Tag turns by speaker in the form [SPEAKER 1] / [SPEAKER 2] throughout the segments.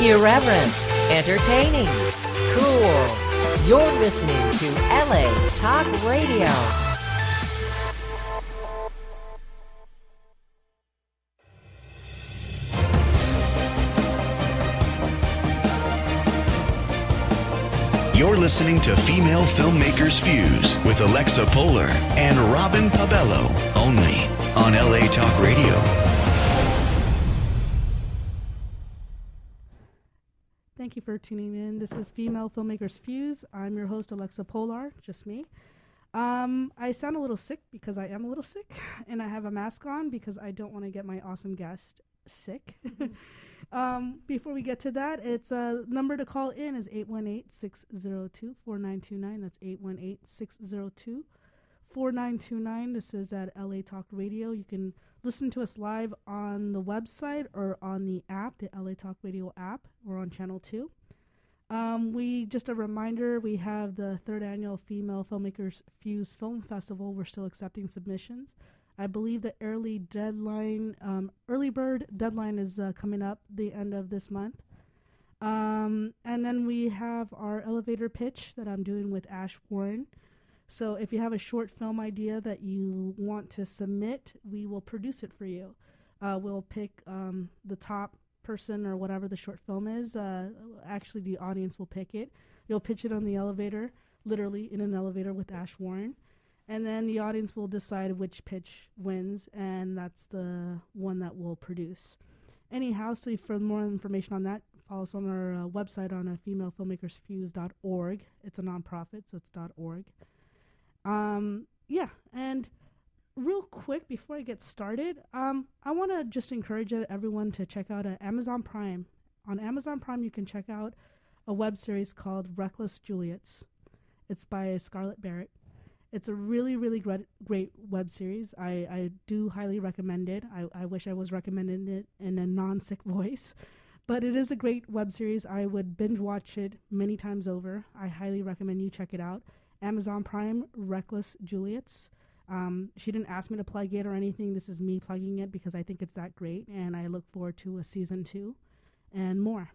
[SPEAKER 1] Irreverent, entertaining, cool. You're listening to LA Talk Radio.
[SPEAKER 2] You're listening to Female Filmmakers Fuse with Alexa Polar and Robin Pabello, only on LA Talk Radio.
[SPEAKER 3] Thank you for tuning in. This is Female Filmmakers Fuse. I'm your host, Alexa Polar, just me. I sound a little sick because I am a little sick, and I have a mask on because I don't want to get my awesome guest sick. Before we get to that, it's a number to call in is 818-602-4929. That's 818-602-4929. This is at LA Talk Radio. You can listen to us live on the website or on the app, the LA Talk Radio app. We're on Channel 2. Just a reminder, we have the 3rd annual Female Filmmakers Fuse Film Festival. We're still accepting submissions. I believe the early bird deadline is coming up the end of this month. And then we have our elevator pitch that I'm doing with Ash Warren. So if you have a short film idea that you want to submit, we will produce it for you. We'll pick the top person or whatever the short film is. Actually, the audience will pick it. You'll pitch it on the elevator, literally in an elevator with Ash Warren. And then the audience will decide which pitch wins, and that's the one that we'll produce. Anyhow, so for more information on that, follow us on our website on femalefilmakersfuse.org. It's a nonprofit, so it's .org. And real quick, before I get started, I want to just encourage everyone to check out Amazon Prime. On Amazon Prime, you can check out a web series called Reckless Juliets. It's by Scarlett Barrett. It's a really, really great web series. I do highly recommend it. I wish I was recommending it in a non-sick voice. But it is a great web series. I would binge watch it many times over. I highly recommend you check it out. Amazon Prime, Reckless Juliets. She didn't ask me to plug it or anything. This is me plugging it because I think it's that great. And I look forward to a season 2 and more.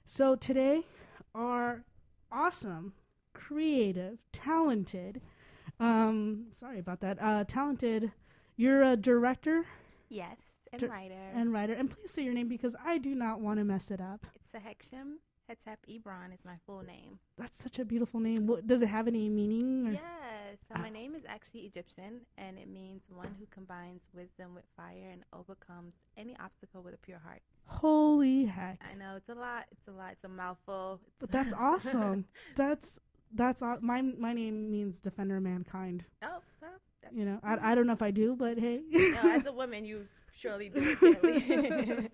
[SPEAKER 3] So today, our awesome, creative, talented... sorry about that. Talented. You're a director?
[SPEAKER 4] Yes, and writer.
[SPEAKER 3] And please say your name because I do not want to mess it up.
[SPEAKER 4] It's S-Hekh Shem Hetep Ebron is my full name.
[SPEAKER 3] That's such a beautiful name. Does it have any meaning? Or?
[SPEAKER 4] Yes. So my name is actually Egyptian, and it means one who combines wisdom with fire and overcomes any obstacle with a pure heart.
[SPEAKER 3] Holy heck.
[SPEAKER 4] I know, it's a lot. It's a mouthful.
[SPEAKER 3] But that's awesome. That's my name means defender of mankind.
[SPEAKER 4] Oh, well.
[SPEAKER 3] You know, I don't know if I do, but hey.
[SPEAKER 4] No, as a woman, you surely do it.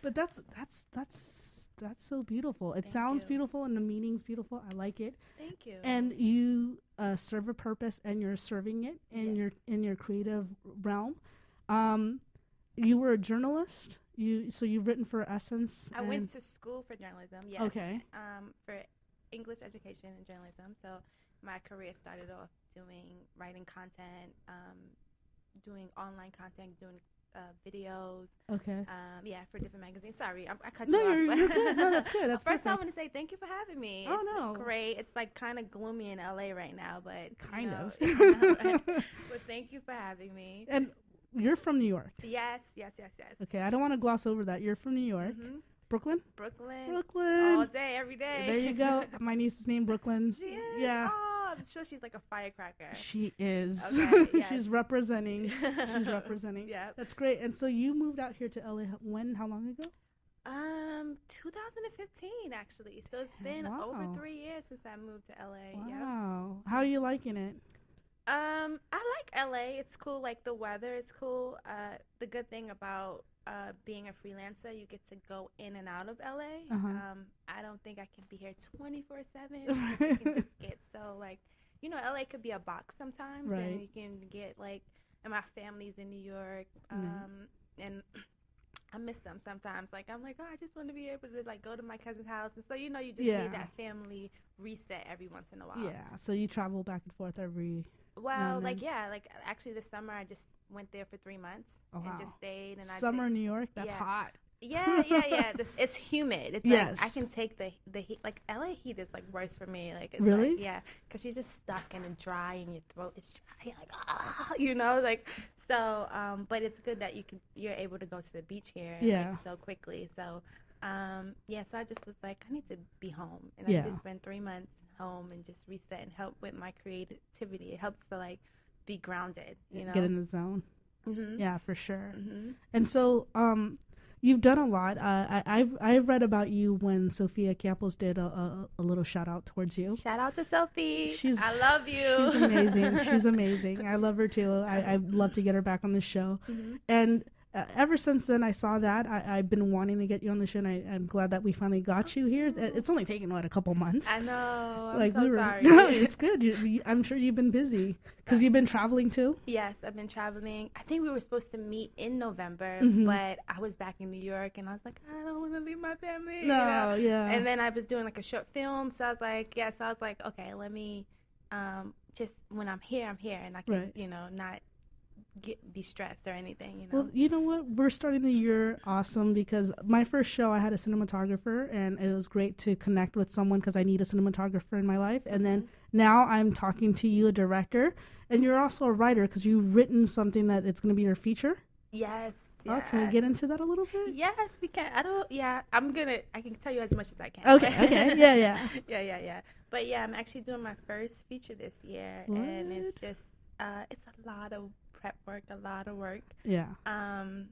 [SPEAKER 3] But that's so beautiful. It sounds beautiful, and the meaning's beautiful. I like it.
[SPEAKER 4] Thank you.
[SPEAKER 3] And you serve a purpose, and you're serving it in your creative realm. You were a journalist. You've written for Essence.
[SPEAKER 4] I went to school for journalism. Yes.
[SPEAKER 3] Okay.
[SPEAKER 4] For English education and journalism. So my career started off writing content, doing online content, doing videos.
[SPEAKER 3] Okay.
[SPEAKER 4] For different magazines. Sorry, I cut
[SPEAKER 3] you
[SPEAKER 4] off.
[SPEAKER 3] No, you're good. No, that's good. That's
[SPEAKER 4] First,
[SPEAKER 3] perfect.
[SPEAKER 4] I want to say thank you for having me.
[SPEAKER 3] Oh,
[SPEAKER 4] it's
[SPEAKER 3] no.
[SPEAKER 4] Great. It's like kind of gloomy in LA right now, but
[SPEAKER 3] kind of.
[SPEAKER 4] But thank you for having me.
[SPEAKER 3] And you're from New York.
[SPEAKER 4] Yes.
[SPEAKER 3] Okay, I don't want to gloss over that. You're from New York.
[SPEAKER 4] Mm-hmm.
[SPEAKER 3] Brooklyn.
[SPEAKER 4] All day, every day.
[SPEAKER 3] There you go. My niece is named Brooklyn.
[SPEAKER 4] She is?
[SPEAKER 3] Yeah.
[SPEAKER 4] Oh, I'm sure she's like a firecracker.
[SPEAKER 3] She is.
[SPEAKER 4] Okay, yes.
[SPEAKER 3] She's representing. Yeah. That's great. And so you moved out here to LA how long ago?
[SPEAKER 4] 2015 actually. So it's been over 3 years since I moved to LA.
[SPEAKER 3] Wow. Yep. How are you liking it?
[SPEAKER 4] I like LA. It's cool. Like the weather is cool. The good thing about being a freelancer, you get to go in and out of LA. I don't think I can be here 24/7. I can just get LA could be a box sometimes,
[SPEAKER 3] right.
[SPEAKER 4] And you can get and my family's in New York, and I miss them sometimes. I'm like, I just want to be able to go to my cousin's house, and so you just need that family reset every once in a while.
[SPEAKER 3] Yeah. So you travel back and forth every.
[SPEAKER 4] Well, actually this summer I just went there for 3 months and just stayed. And
[SPEAKER 3] Summer in New York, that's hot.
[SPEAKER 4] It's humid. It's
[SPEAKER 3] yes.
[SPEAKER 4] like I can take the heat. Like LA heat is like worse for me. Like it's
[SPEAKER 3] really?
[SPEAKER 4] Like, yeah, because you're just stuck and it's dry and your throat is dry. You're like you know, like so. But it's good that you're able to go to the beach here. Like, so quickly. So so I just was like, I need to be home, and I just spent 3 months home and just reset and help with my creativity. It helps to like be grounded. You know,
[SPEAKER 3] get in the zone.
[SPEAKER 4] Mm-hmm.
[SPEAKER 3] Yeah, for sure.
[SPEAKER 4] Mm-hmm.
[SPEAKER 3] And so, you've done a lot. I've read about you when Sophia Campos did a little shout out towards you.
[SPEAKER 4] Shout out to Sophie. I love you.
[SPEAKER 3] She's amazing. She's amazing. I love her too. I'd love to get her back on the show.
[SPEAKER 4] Mm-hmm.
[SPEAKER 3] And ever since then, I saw that. I've been wanting to get you on the show, and I'm glad that we finally got you here. It's only taken, a couple months?
[SPEAKER 4] I know. I'm
[SPEAKER 3] like,
[SPEAKER 4] so sorry.
[SPEAKER 3] No, it's good. I'm sure you've been busy. Because you've been traveling too?
[SPEAKER 4] Yes, I've been traveling. I think we were supposed to meet in November,
[SPEAKER 3] mm-hmm.
[SPEAKER 4] but I was back in New York, and I was like, I don't want to leave my family.
[SPEAKER 3] No, yeah.
[SPEAKER 4] And then I was doing like a short film, so I was like, okay, let me just, when I'm here, and I can, not be stressed or anything,
[SPEAKER 3] Well, you know what? We're starting the year awesome because my first show, I had a cinematographer, and it was great to connect with someone because I need a cinematographer in my life. And then now I'm talking to you, a director, and you're also a writer because you've written something that it's going to be your feature.
[SPEAKER 4] Yes.
[SPEAKER 3] Oh, can we get into that a little bit?
[SPEAKER 4] Yes, we can. I can tell you as much as I can.
[SPEAKER 3] Okay. Yeah.
[SPEAKER 4] Yeah. But yeah, I'm actually doing my first feature this year.
[SPEAKER 3] What?
[SPEAKER 4] And it's just, it's a lot of prep work, a lot of work.
[SPEAKER 3] Yeah.
[SPEAKER 4] And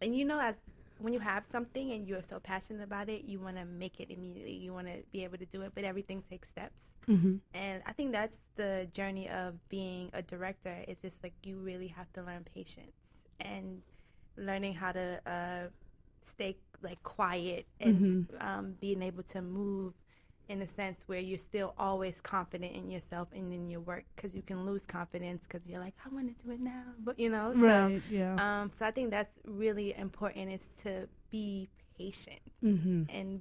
[SPEAKER 4] as when you have something and you're so passionate about it, you want to make it immediately. You want to be able to do it, but everything takes steps.
[SPEAKER 3] Mm-hmm.
[SPEAKER 4] And I think that's the journey of being a director. It's just like you really have to learn patience and learning how to stay like quiet and being able to move in a sense where you're still always confident in yourself and in your work, because you can lose confidence because you're like, I want to do it now, but
[SPEAKER 3] right,
[SPEAKER 4] so I think that's really important, is to be patient and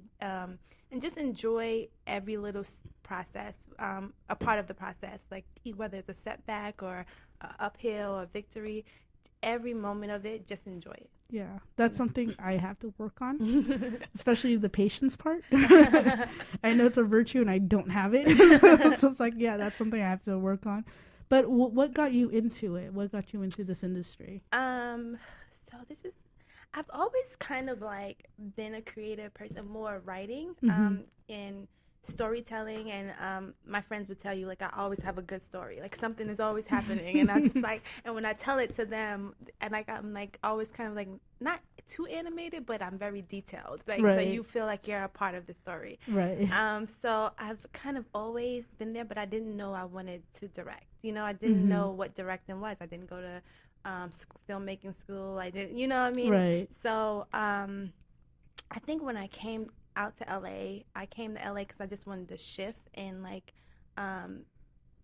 [SPEAKER 4] just enjoy every little process, a part of the process, like whether it's a setback or uphill or victory, every moment of it, just enjoy it.
[SPEAKER 3] Yeah, that's something I have to work on, especially the patience part. I know it's a virtue and I don't have it. So it's like, yeah, that's something I have to work on. But what got you into it? What got you into this industry?
[SPEAKER 4] So I've always kind of like been a creative person, more writing, and storytelling, and my friends would tell you, like, I always have a good story, like something is always happening, and I just like, and when I tell it to them, and like I'm like always kind of like not too animated, but I'm very detailed, like so you feel like you're a part of the story,
[SPEAKER 3] right?
[SPEAKER 4] So I've kind of always been there, but I didn't know I wanted to direct. I didn't know what directing was. I didn't go to filmmaking school. I didn't, you know what I mean?
[SPEAKER 3] Right.
[SPEAKER 4] So I think when I came out to LA, I came to LA because I just wanted to shift in like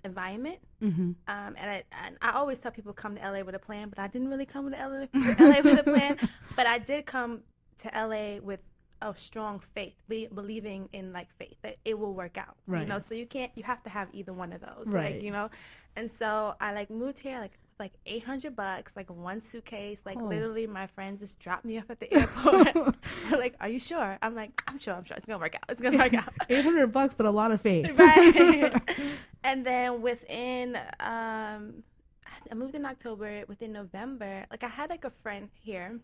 [SPEAKER 4] environment. And I always tell people come to LA with a plan, but I didn't really come to LA with a plan. But I did come to LA with a strong faith, believing in like faith that it will work out.
[SPEAKER 3] Right.
[SPEAKER 4] So you have to have either one of those.
[SPEAKER 3] Right.
[SPEAKER 4] Like, and so I like moved here like $800, like one suitcase, like literally my friends just dropped me off at the airport. They're like, are you sure? I'm like, I'm sure it's gonna work out. It's gonna work out.
[SPEAKER 3] $800, but a lot of faith.
[SPEAKER 4] Right. And then within I moved in October. Within November, like I had like a friend here,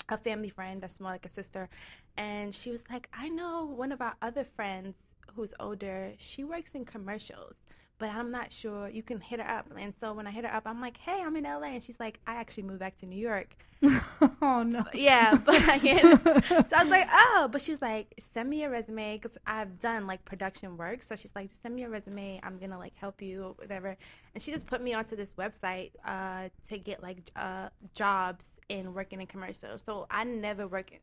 [SPEAKER 4] a family friend that's more like a sister, and she was like, I know one of our other friends who's older, she works in commercials, but I'm not sure. You can hit her up. And so when I hit her up, I'm like, hey, I'm in LA. And she's like, I actually moved back to New York.
[SPEAKER 3] Oh, no.
[SPEAKER 4] Yeah, but I can't. So I was like, oh. But she was like, send me your resume, because I've done, like, production work. So she's like, just send me your resume. I'm going to, like, help you or whatever. And she just put me onto this website to get, like, jobs in working in commercials. So I never worked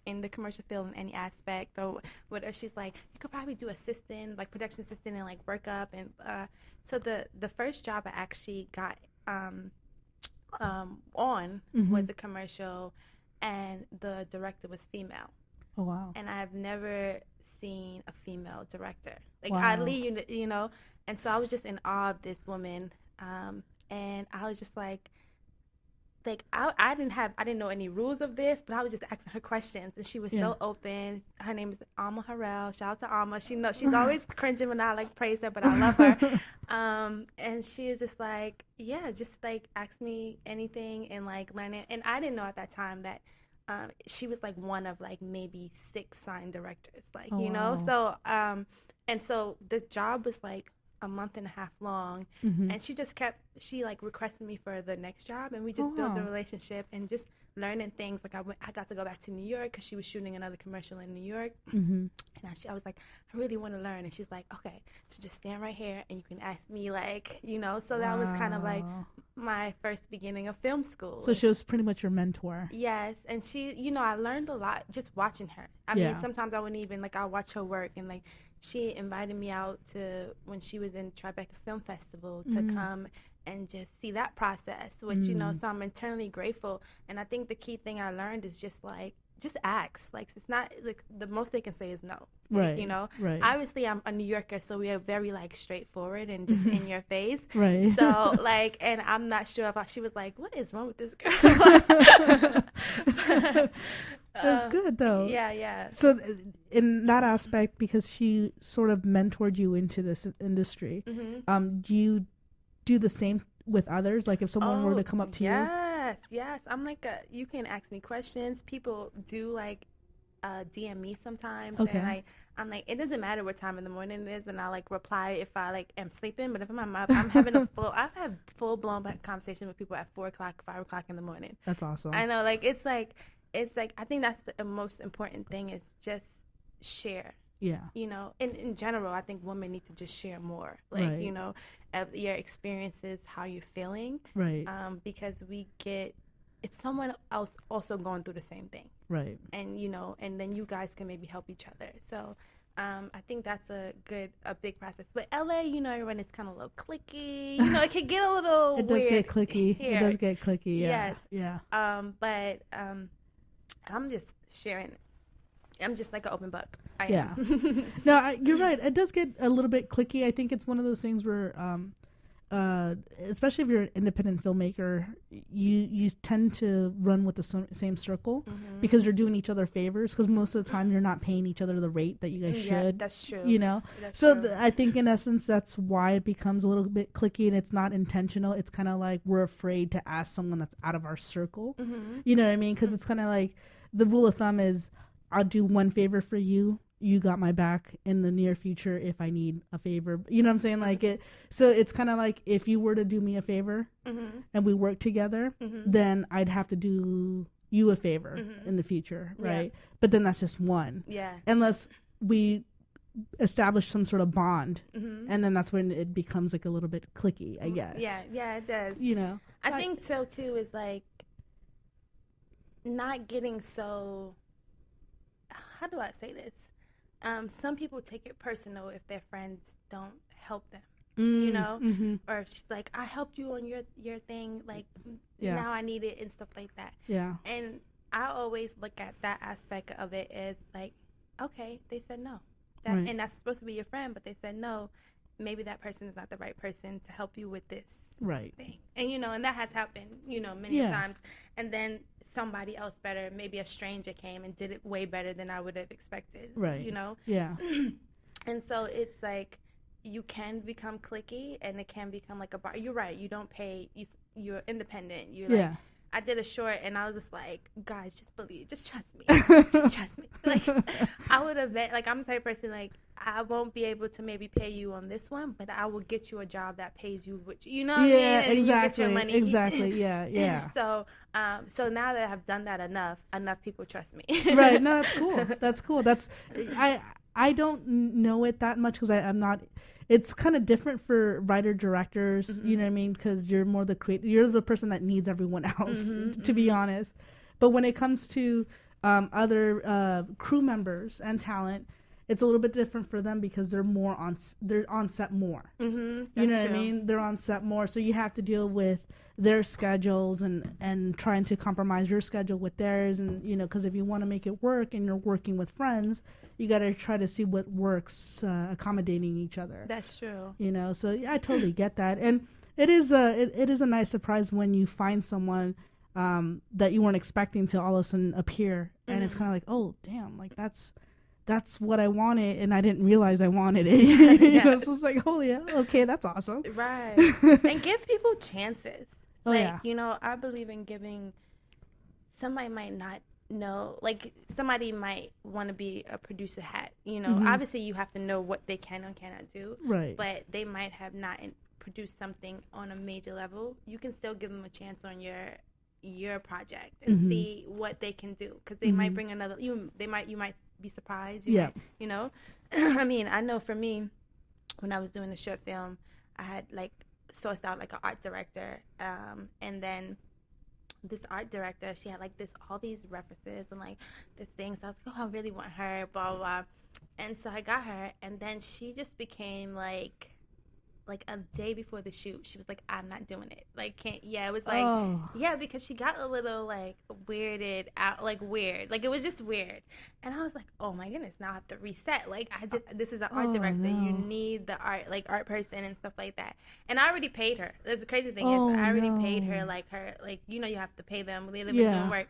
[SPEAKER 4] in the commercial field in any aspect, or whatever. She's like, you could probably do assistant, like production assistant, and like work up. And so the first job I actually got on was a commercial, and the director was female.
[SPEAKER 3] Oh, wow.
[SPEAKER 4] And I've never seen a female director, like
[SPEAKER 3] wow.
[SPEAKER 4] oddly, and so I was just in awe of this woman, and I was just like, like I didn't know any rules of this, but I was just asking her questions, and she was so open. Her name is Alma Harrell. Shout out to Alma. She's always cringing when I like praise her, but I love her. And she was just like, yeah, just like ask me anything and like learn it. And I didn't know at that time that she was like one of like maybe 6 signed directors, like you know. So and so the job was like a month and a half long, and she like requested me for the next job, and we just built a relationship and just learning things. Like I got to go back to New York because she was shooting another commercial in New York, and I was like, I really want to learn, and she's like, okay, so just stand right here and you can ask me, like, you know. So that was kind of like my first beginning of film school.
[SPEAKER 3] So she was pretty much your mentor.
[SPEAKER 4] Yes, and she, you know, I learned a lot just watching her. I mean, sometimes I wouldn't even, like, I'll watch her work, and like she invited me out to, when she was in Tribeca Film Festival, to come and just see that process, which, you know, so I'm eternally grateful. And I think the key thing I learned is just ask. Like, it's not, like, the most they can say is no.
[SPEAKER 3] Right.
[SPEAKER 4] Like, you know?
[SPEAKER 3] Right.
[SPEAKER 4] Obviously, I'm a New Yorker, so we are very, like, straightforward and just in your face.
[SPEAKER 3] Right.
[SPEAKER 4] So, like, and I'm not sure if she was like, what is wrong with this girl?
[SPEAKER 3] That's good, though.
[SPEAKER 4] Yeah.
[SPEAKER 3] So in that aspect, because she sort of mentored you into this industry, do you do the same with others? Like if someone were to come up to you?
[SPEAKER 4] Yes. I'm like, you can ask me questions. People do like DM me sometimes.
[SPEAKER 3] Okay.
[SPEAKER 4] And I'm like, it doesn't matter what time in the morning it is, and I like reply if I like am sleeping. But if I'm up, I'm having I've had full blown conversation with people at 4 o'clock, 5 o'clock in the morning.
[SPEAKER 3] That's awesome.
[SPEAKER 4] I know, like it's like I think that's the most important thing is just share. Yeah. You know, in general, I think women need to just share more, like, you know, of your experiences, how you're feeling. Right. Because it's someone else also going through the same thing. Right. And, you know, and then you guys can maybe help each other. So I think that's a big process. But LA, you know, everyone is kind of a little cliquey. You know, it can get a little
[SPEAKER 3] It does
[SPEAKER 4] weird
[SPEAKER 3] get cliquey.
[SPEAKER 4] here.
[SPEAKER 3] It does get cliquey, yeah.
[SPEAKER 4] Yes.
[SPEAKER 3] Yeah.
[SPEAKER 4] But I'm just sharing. I'm just like an open book. I
[SPEAKER 3] am. No, you're right. It does get a little bit cliquey. I think it's one of those things where, especially if you're an independent filmmaker, you tend to run with the same circle because you're doing each other favors. Because most of the time you're not paying each other the rate that you guys should. Yeah,
[SPEAKER 4] that's true.
[SPEAKER 3] You know, I think in essence that's why it becomes a little bit cliquey, and it's not intentional. It's kind of like we're afraid to ask someone that's out of our circle. You know what I mean? Because it's kind of like the rule of thumb is, I'll do one favor for you. You got my back in the near future if I need a favor. You know what I'm saying? Like it. So it's kind of like if you were to do me a favor and we work together, then I'd have to do you a favor in the future, right? Yeah. But then that's just one. Yeah. Unless we establish some sort of bond, and then that's when it becomes like a little bit cliquey, I guess.
[SPEAKER 4] Yeah, it does.
[SPEAKER 3] You know,
[SPEAKER 4] I think so too. Is like not getting so. How do I say this? Some people take it personal if their friends don't help them, you know? Or if she's like, I helped you on your thing, like, now I need it and stuff like that. Yeah. And I always look at that aspect of it as like, okay, they said no. And that's supposed to be your friend, but they said no. Maybe that person is not the right person to help you with this thing. And, you know, and that has happened, you know, many times. And then somebody else better, maybe a stranger came and did it way better than I would have expected. Right. You know? Yeah. And so it's like you can become cliquey and it can become like a bar. You're right. You don't pay. You're independent. You're like, I did a short and I was just like, guys, just believe. Just trust me. Just trust me. Like, I would have, like, I'm the type of person, like, I won't be able to maybe pay you on this one, but I will get you a job that pays you, which, you know what I mean? And
[SPEAKER 3] exactly.
[SPEAKER 4] you get your money.
[SPEAKER 3] Exactly. Yeah.
[SPEAKER 4] So now that I've done that enough people trust me.
[SPEAKER 3] Right. No, that's cool. That's I don't know it that much because I'm not. It's kind of different for writer directors, you know what I mean? Because you're more the creator. You're the person that needs everyone else, to be honest. But when it comes to other crew members and talent, it's a little bit different for them because they're on set more. You know what I mean? They're on set more, so you have to deal with their schedules and trying to compromise your schedule with theirs, and you know, because if you want to make it work and you're working with friends, you got to try to see what works, accommodating each other.
[SPEAKER 4] That's true.
[SPEAKER 3] You know, so I totally get that, and it is a nice surprise when you find someone that you weren't expecting to all of a sudden appear. And it's kind of like, oh, damn, like that's what I wanted, and I didn't realize I wanted it. You know, so it's like, holy hell, okay, that's awesome.
[SPEAKER 4] Right. And give people chances.
[SPEAKER 3] Oh,
[SPEAKER 4] like,
[SPEAKER 3] yeah.
[SPEAKER 4] you know, I believe in giving. Somebody might not know, like somebody might want to be a producer hat, you know. Obviously you have to know what they can and cannot do,
[SPEAKER 3] right?
[SPEAKER 4] But they might have not produced something on a major level. You can still give them a chance on your project and see what they can do, because they might bring another, you might be surprised, might, you know. I mean, I know for me, when I was doing the short film, I had like sourced out like an art director, and then this art director, she had like all these references and like this thing, so I was like, oh, I really want her, blah blah blah. And so I got her, and then she just became like a day before the shoot, she was like, I'm not doing it, like, can't. It was like, because she got a little like weirded out, like weird, like it was just weird. And I was like, oh my goodness, now I have to reset, like this is an art director, no. You need the art person and stuff like that. And I already paid her. That's the crazy thing, is I already paid her, like you know, you have to pay them, they've been doing work.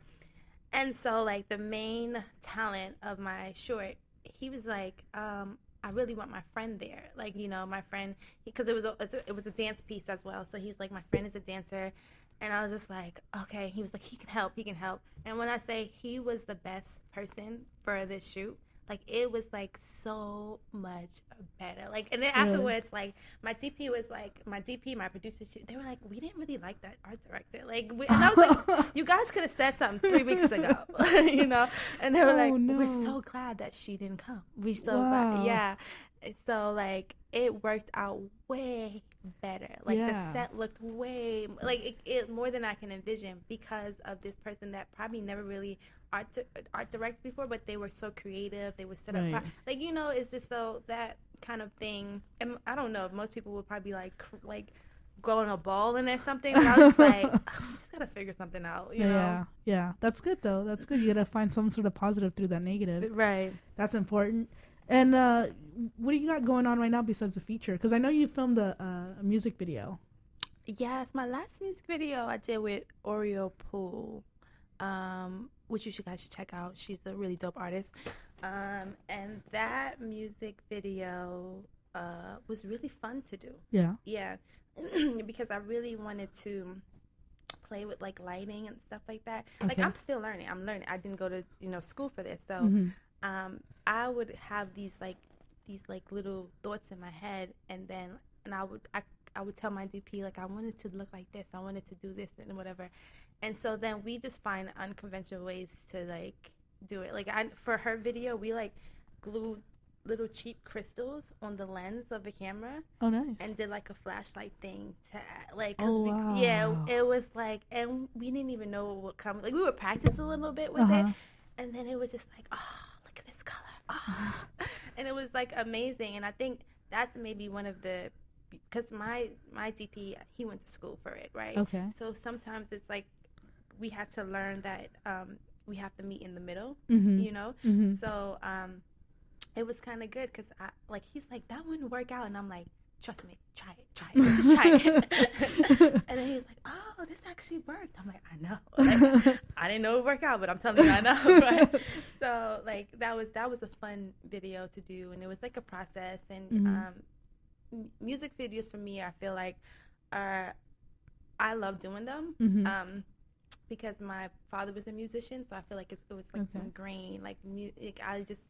[SPEAKER 4] And so like the main talent of my short, he was like, I really want my friend there, like, you know, my friend, because it was a dance piece as well. So he's like, my friend is a dancer, and I was just like, okay. He was like, he can help. And when I say he was the best person for this shoot, like it was like so much better. Like, and then afterwards, like my DP was like, my producer, they were like, we didn't really like that art director. Like, and I was like, you guys could have said something 3 weeks ago, you know? And they were like, we're so glad that she didn't come. We're so glad. Yeah. So like it worked out way better. Like the set looked way like it more than I can envision, because of this person that probably never really art direct before, but they were so creative. They would set up like, you know, it's just so that kind of thing. And I don't know if most people would probably like growing a ball in there something. But I was like, oh, I just gotta figure something out. You know?
[SPEAKER 3] Yeah. That's good though. That's good. You gotta find some sort of positive through that negative. Right. That's important. And what do you got going on right now besides the feature? Because I know you filmed a music video.
[SPEAKER 4] Yes, my last music video I did with Oreo Pool, which you guys should check out. She's a really dope artist. And that music video was really fun to do. Yeah. Because I really wanted to play with like lighting and stuff like that. Like I'm still learning. I didn't go to school for this, so I would have these little thoughts in my head, and I would tell my DP, like, I wanted to look like this, I wanted to do this and whatever. And so then we just find unconventional ways to like do it. Like for her video, we like glued little cheap crystals on the lens of a camera. Oh, nice. And did like a flashlight thing to like, it was like, and we didn't even know what would come. Like we would practice a little bit with it, and then it was just like, oh, look at this color. Oh. And it was like amazing. And I think that's maybe one of the, because my DP, he went to school for it, right? Okay. So sometimes it's like we had to learn that we have to meet in the middle, you know? So it was kind of good, because he's like, that wouldn't work out. And I'm like, trust me, try it, just try it. And then he was like, oh, this actually worked. I'm like, I know. Like, I didn't know it would work out, but I'm telling you, I know. Right? So like that was a fun video to do, and it was like a process. And music videos for me, I feel like I love doing them. Because my father was a musician, so I feel like it was like ingrained. Like music, I just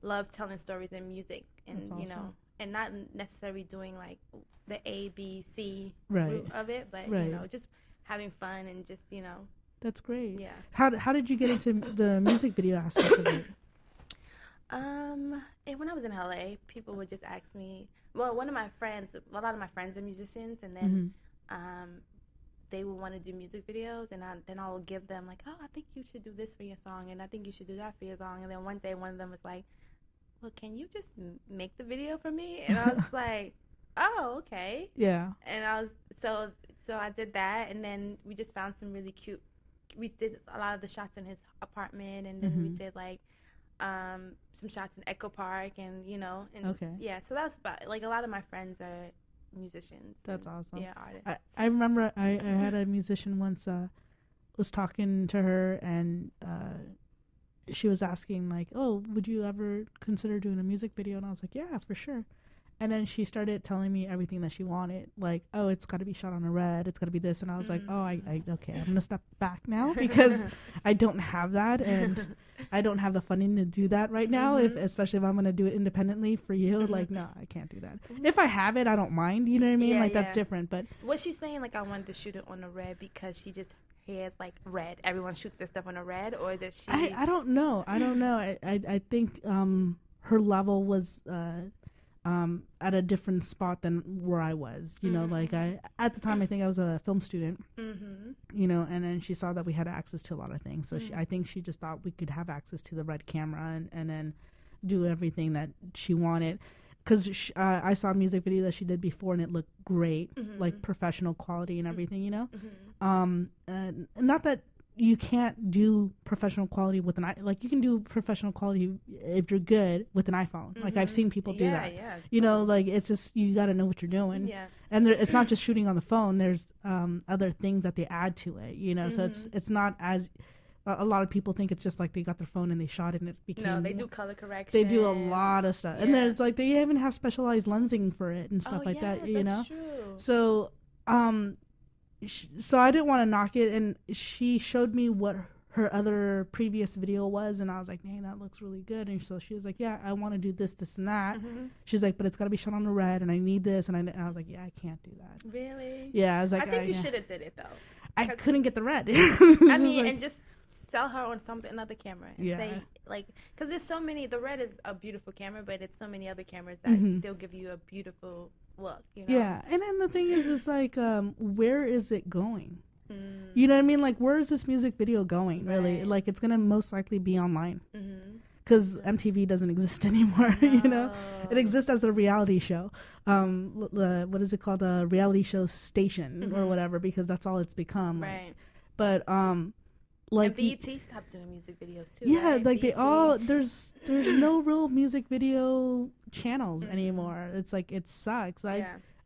[SPEAKER 4] love telling stories in music, and you know, and not necessarily doing like the A, B, C route of it, but you know, just having fun and just, you know.
[SPEAKER 3] That's great. Yeah. How did you get into the music video aspect of it?
[SPEAKER 4] When I was in LA, people would just ask me. Well, a lot of my friends are musicians, and then they would want to do music videos, and then I would give them like, oh, I think you should do this for your song, and I think you should do that for your song. And then one day, one of them was like, well, can you just make the video for me? And I was like, oh, okay. Yeah. And I was so I did that, and then we just found some really cute. We did a lot of the shots in his apartment, and then we did like some shots in Echo Park, and you know, and yeah. So that's about, like, a lot of my friends are musicians.
[SPEAKER 3] That's awesome. Yeah, artists. I remember I had a musician once was talking to her, and she was asking like, oh, would you ever consider doing a music video? And I was like, yeah, for sure. And then she started telling me everything that she wanted, like, oh, it's got to be shot on a red, it's got to be this. And I was like, oh, okay, I'm going to step back now because I don't have that, and I don't have the funding to do that right now, especially if I'm going to do it independently for you. Like, no, I can't do that. If I have it, I don't mind, you know what I mean? That's different. But
[SPEAKER 4] was she saying, like, I wanted to shoot it on a red because she just has, like, red? Everyone shoots their stuff on a red, or does she?
[SPEAKER 3] I don't know. I think her level was at a different spot than where I was, you know, like at the time, I think I was a film student, you know, and then she saw that we had access to a lot of things. So I think she just thought we could have access to the red camera and then do everything that she wanted. Because I saw a music video that she did before, and it looked great, like professional quality and everything, you know. Not that you can't do professional quality with an like you can do professional quality if you're good with an iPhone. Like I've seen people do that. Yeah, you know, like it's just you got to know what you're doing. Yeah. And it's not just shooting on the phone. There's other things that they add to it. You know, so it's not as a lot of people think it's just like they got their phone and they shot it and it became.
[SPEAKER 4] No, they do color correction.
[SPEAKER 3] They do a lot of stuff, and there's like they even have specialized lensing for it and stuff like that. You know, true. So so I didn't want to knock it, and she showed me what her other previous video was, and I was like, hey, that looks really good. And so she was like, yeah, I want to do this, this, and that. She's like, but it's got to be shot on the red, and I need this, and I was like, yeah, I can't do that.
[SPEAKER 4] Really?
[SPEAKER 3] Yeah, I was like,
[SPEAKER 4] I think you should have did it, though.
[SPEAKER 3] I couldn't get the red.
[SPEAKER 4] I mean, like, and just sell her on another camera and say, like, because there's so many, the red is a beautiful camera, but it's so many other cameras that still give you a beautiful look, you know? Yeah,
[SPEAKER 3] and then the thing is like, where is it going? You know what I mean? Like, where is this music video going, really? Right. Like, it's going to most likely be online. Because MTV doesn't exist anymore, you know? It exists as a reality show. What is it called? A reality show station or whatever, because that's all it's become. Right. Like. But, like,
[SPEAKER 4] and BET stopped doing music videos too.
[SPEAKER 3] Yeah,
[SPEAKER 4] right?
[SPEAKER 3] like BET. They all there's no real music video channels anymore. It's like it sucks. I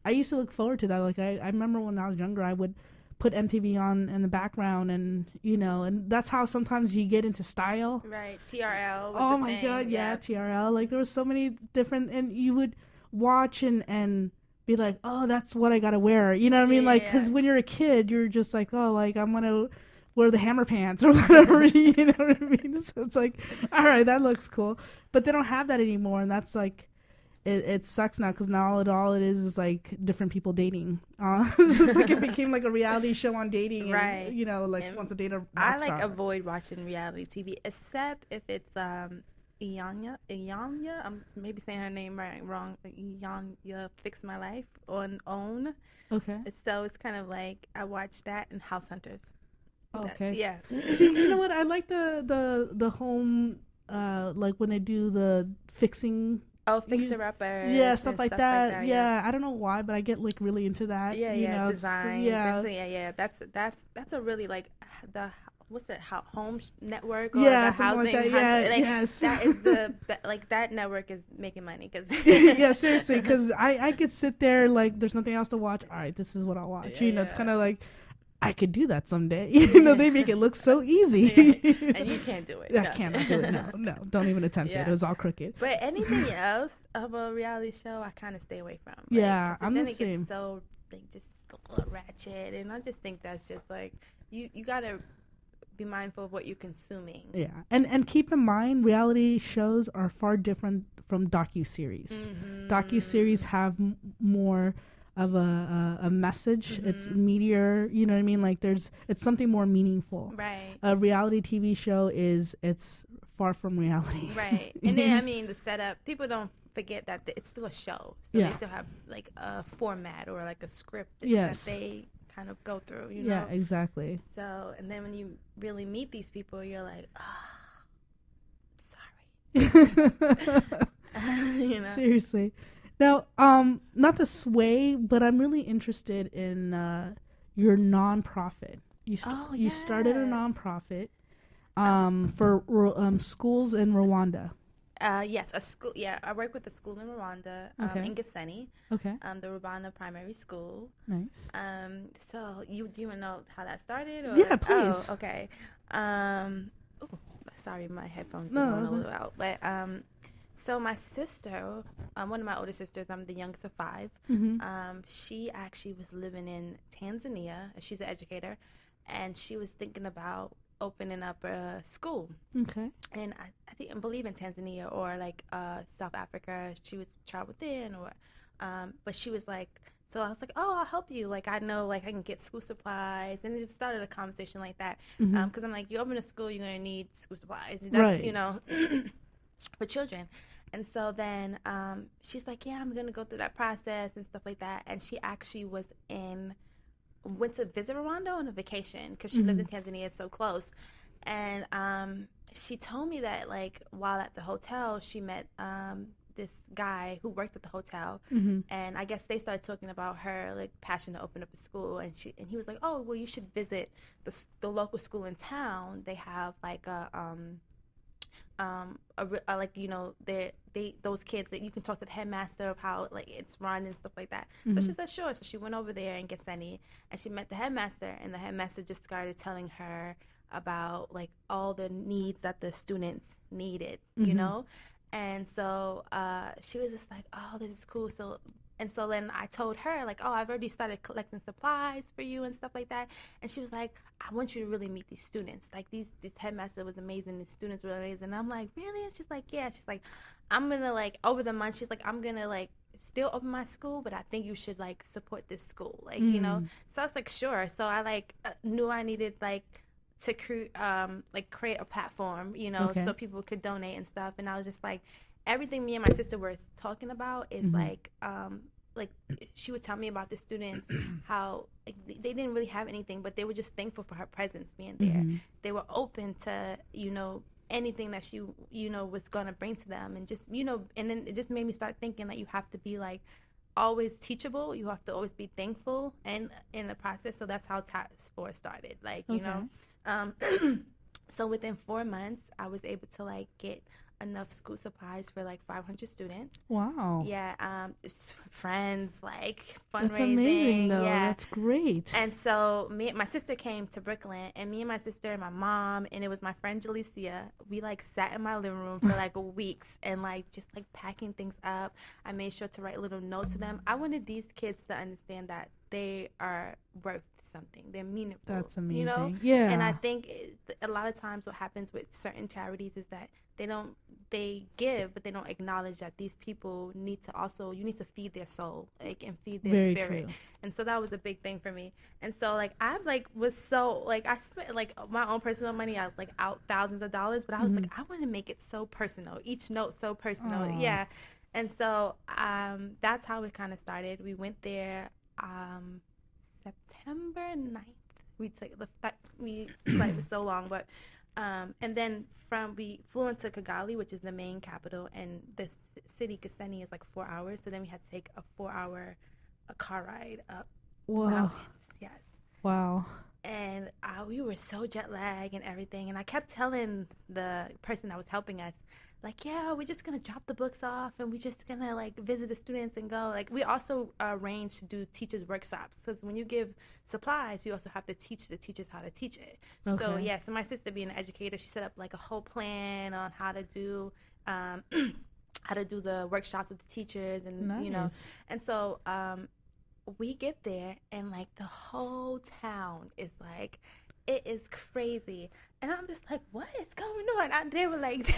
[SPEAKER 3] used to look forward to that. Like I remember when I was younger, I would put MTV on in the background, and you know, and that's how sometimes you get into style.
[SPEAKER 4] Right, TRL.
[SPEAKER 3] Oh my god, yeah, TRL. Like there was so many different, and you would watch and be like, oh, that's what I gotta wear. You know what I mean? Like, because when you're a kid, you're just like, oh, like I'm gonna wear the hammer pants or whatever, you know what I mean? So it's like, all right, that looks cool. But they don't have that anymore, and that's like, it sucks now, because now all it is like different people dating. So it's like it became like a reality show on dating, and, you know, like and wants to date a rock
[SPEAKER 4] I
[SPEAKER 3] star.
[SPEAKER 4] like avoid watching reality TV, except if it's Ianya, I'm maybe saying her name wrong. Ianya Fix My Life on OWN.
[SPEAKER 3] Okay.
[SPEAKER 4] So it's kind of like I watch that and House Hunters.
[SPEAKER 3] Okay.
[SPEAKER 4] Yeah.
[SPEAKER 3] See, you know what? I like the home, like when they do the fixing.
[SPEAKER 4] Oh, fixer-uppers.
[SPEAKER 3] Yeah, stuff like that. Yeah, I don't know why, but I get like really into that.
[SPEAKER 4] Yeah,
[SPEAKER 3] you know,
[SPEAKER 4] design. That's a really like the what's it? Home Network or the housing?
[SPEAKER 3] Like that. Yeah, yes.
[SPEAKER 4] That is like that network is making money because.
[SPEAKER 3] Yeah, seriously, because I could sit there like there's nothing else to watch. All right, this is what I'll watch. You know, it's kind of like. I could do that someday. You know, they make it look so easy.
[SPEAKER 4] And you can't do it.
[SPEAKER 3] I cannot do it. No, don't even attempt it. It was all crooked.
[SPEAKER 4] But anything else of a reality show, I kind of stay away from. Right?
[SPEAKER 3] Yeah, I'm the same.
[SPEAKER 4] Then it gets so, like, just a little ratchet. And I just think that's just, like, you got to be mindful of what you're consuming. Yeah. And keep in mind, reality shows are far different from docuseries. Docuseries have more of a message. It's meatier, you know what I mean? Like it's something more meaningful. Right.
[SPEAKER 3] A reality TV show it's far from reality.
[SPEAKER 4] Right. And then, I mean, the setup, people don't forget that it's still a show. So they still have like a format or like a script that they kind of go through, you know?
[SPEAKER 3] Yeah, exactly.
[SPEAKER 4] So, and then when you really meet these people, you're like, sorry. You know?
[SPEAKER 3] Seriously. Now, not to sway, but I'm really interested in your nonprofit. You started a nonprofit for schools in Rwanda.
[SPEAKER 4] Yes, a school. Yeah, I work with a school in Rwanda, in Gisenyi.
[SPEAKER 3] Okay.
[SPEAKER 4] The Rwanda Primary School.
[SPEAKER 3] Nice.
[SPEAKER 4] So do you want to know how that started? Or?
[SPEAKER 3] Yeah, please.
[SPEAKER 4] Oh, okay. Sorry, my headphones are going a little out. But so my sister, one of my older sisters, I'm the youngest of 5.
[SPEAKER 3] Mm-hmm.
[SPEAKER 4] She actually was living in Tanzania. She's an educator, and she was thinking about opening up a school.
[SPEAKER 3] Okay.
[SPEAKER 4] And I believe in Tanzania or like South Africa. She was traveled in, or but she was like, so I was like, oh, I'll help you. Like I know, like I can get school supplies, and it just started a conversation like that. Because I'm like, you open a school, you're gonna need school supplies. That's,
[SPEAKER 3] right.
[SPEAKER 4] You know, for children. And so then she's like, yeah, I'm gonna go through that process and stuff like that. And she actually went to visit Rwanda on a vacation because she lived in Tanzania. It's so close. And she told me that, like, while at the hotel, she met this guy who worked at the hotel. And I guess they started talking about her, like, passion to open up a school. And he was like, oh, well, you should visit the local school in town. They have, like, like, you know, those kids that you can talk to the headmaster of how, like, it's run and stuff like that. So she said sure. So she went over there in Gisenyi, and she met the headmaster, and the headmaster just started telling her about, like, all the needs that the students needed, you know. And so she was just like, oh, this is cool. So then I told her, like, oh, I've already started collecting supplies for you and stuff like that. And she was like, I want you to really meet these students. Like, this headmaster was amazing. The students were amazing. And I'm like, really? And she's like, yeah. She's like, I'm going to, like, over the month, she's like, I'm going to, like, still open my school, but I think you should, like, support this school. Like, you know? So I was like, sure. So I, like, knew I needed, like, to create a platform, you know, so people could donate and stuff. And I was just like, everything me and my sister were talking about is like she would tell me about the students, how, like, they didn't really have anything, but they were just thankful for her presence being there. They were open to, you know, anything that she, you know, was going to bring to them. And just, you know, and then it just made me start thinking that you have to be, like, always teachable. You have to always be thankful and in the process. So that's how Task Force started, like, you know. So within 4 months, I was able to, like, get enough school supplies for, like, 500 students.
[SPEAKER 3] Wow.
[SPEAKER 4] Yeah. Friends, like, fundraising.
[SPEAKER 3] That's amazing, though.
[SPEAKER 4] Yeah.
[SPEAKER 3] That's great.
[SPEAKER 4] And so my sister came to Brooklyn, and me and my sister and my mom, and it was my friend Jalicia, we, like, sat in my living room for, like, weeks and, like, just, like, packing things up. I made sure to write little notes to them. I wanted these kids to understand that they are worth something. They're meaningful.
[SPEAKER 3] That's amazing.
[SPEAKER 4] You know?
[SPEAKER 3] Yeah.
[SPEAKER 4] And I think a lot of times what happens with certain charities is that they give, but they don't acknowledge that these people need to you need to feed their soul, like, and feed their
[SPEAKER 3] Very
[SPEAKER 4] spirit.
[SPEAKER 3] true.
[SPEAKER 4] And so that was a big thing for me. And so, like, I, like, was so, like, I spent, like, my own personal money. I was, like, out thousands of dollars, but I was like, I want to make it so personal. Each note so personal.
[SPEAKER 3] Aww.
[SPEAKER 4] Yeah. And so that's how it kind of started. We went there September 9th. We took the flight was so long, but and then we flew into Kigali, which is the main capital, and the city Gisenyi is like 4 hours. So then we had to take a 4-hour car ride up.
[SPEAKER 3] Wow.
[SPEAKER 4] Mountains. Yes.
[SPEAKER 3] Wow.
[SPEAKER 4] And we were so jet lagged and everything, and I kept telling the person that was helping us, like, yeah, we're just gonna drop the books off and we're just gonna, like, visit the students and go. Like, we also arranged to do teachers workshops, because when you give supplies, you also have to teach the teachers how to teach it.
[SPEAKER 3] Okay.
[SPEAKER 4] So yeah, so my sister, being an educator, she set up, like, a whole plan on how to do the workshops with the teachers, and
[SPEAKER 3] nice.
[SPEAKER 4] You know, and so we get there, and, like, the whole town is, like, it is crazy. And I'm just like, what is going on? And they were like,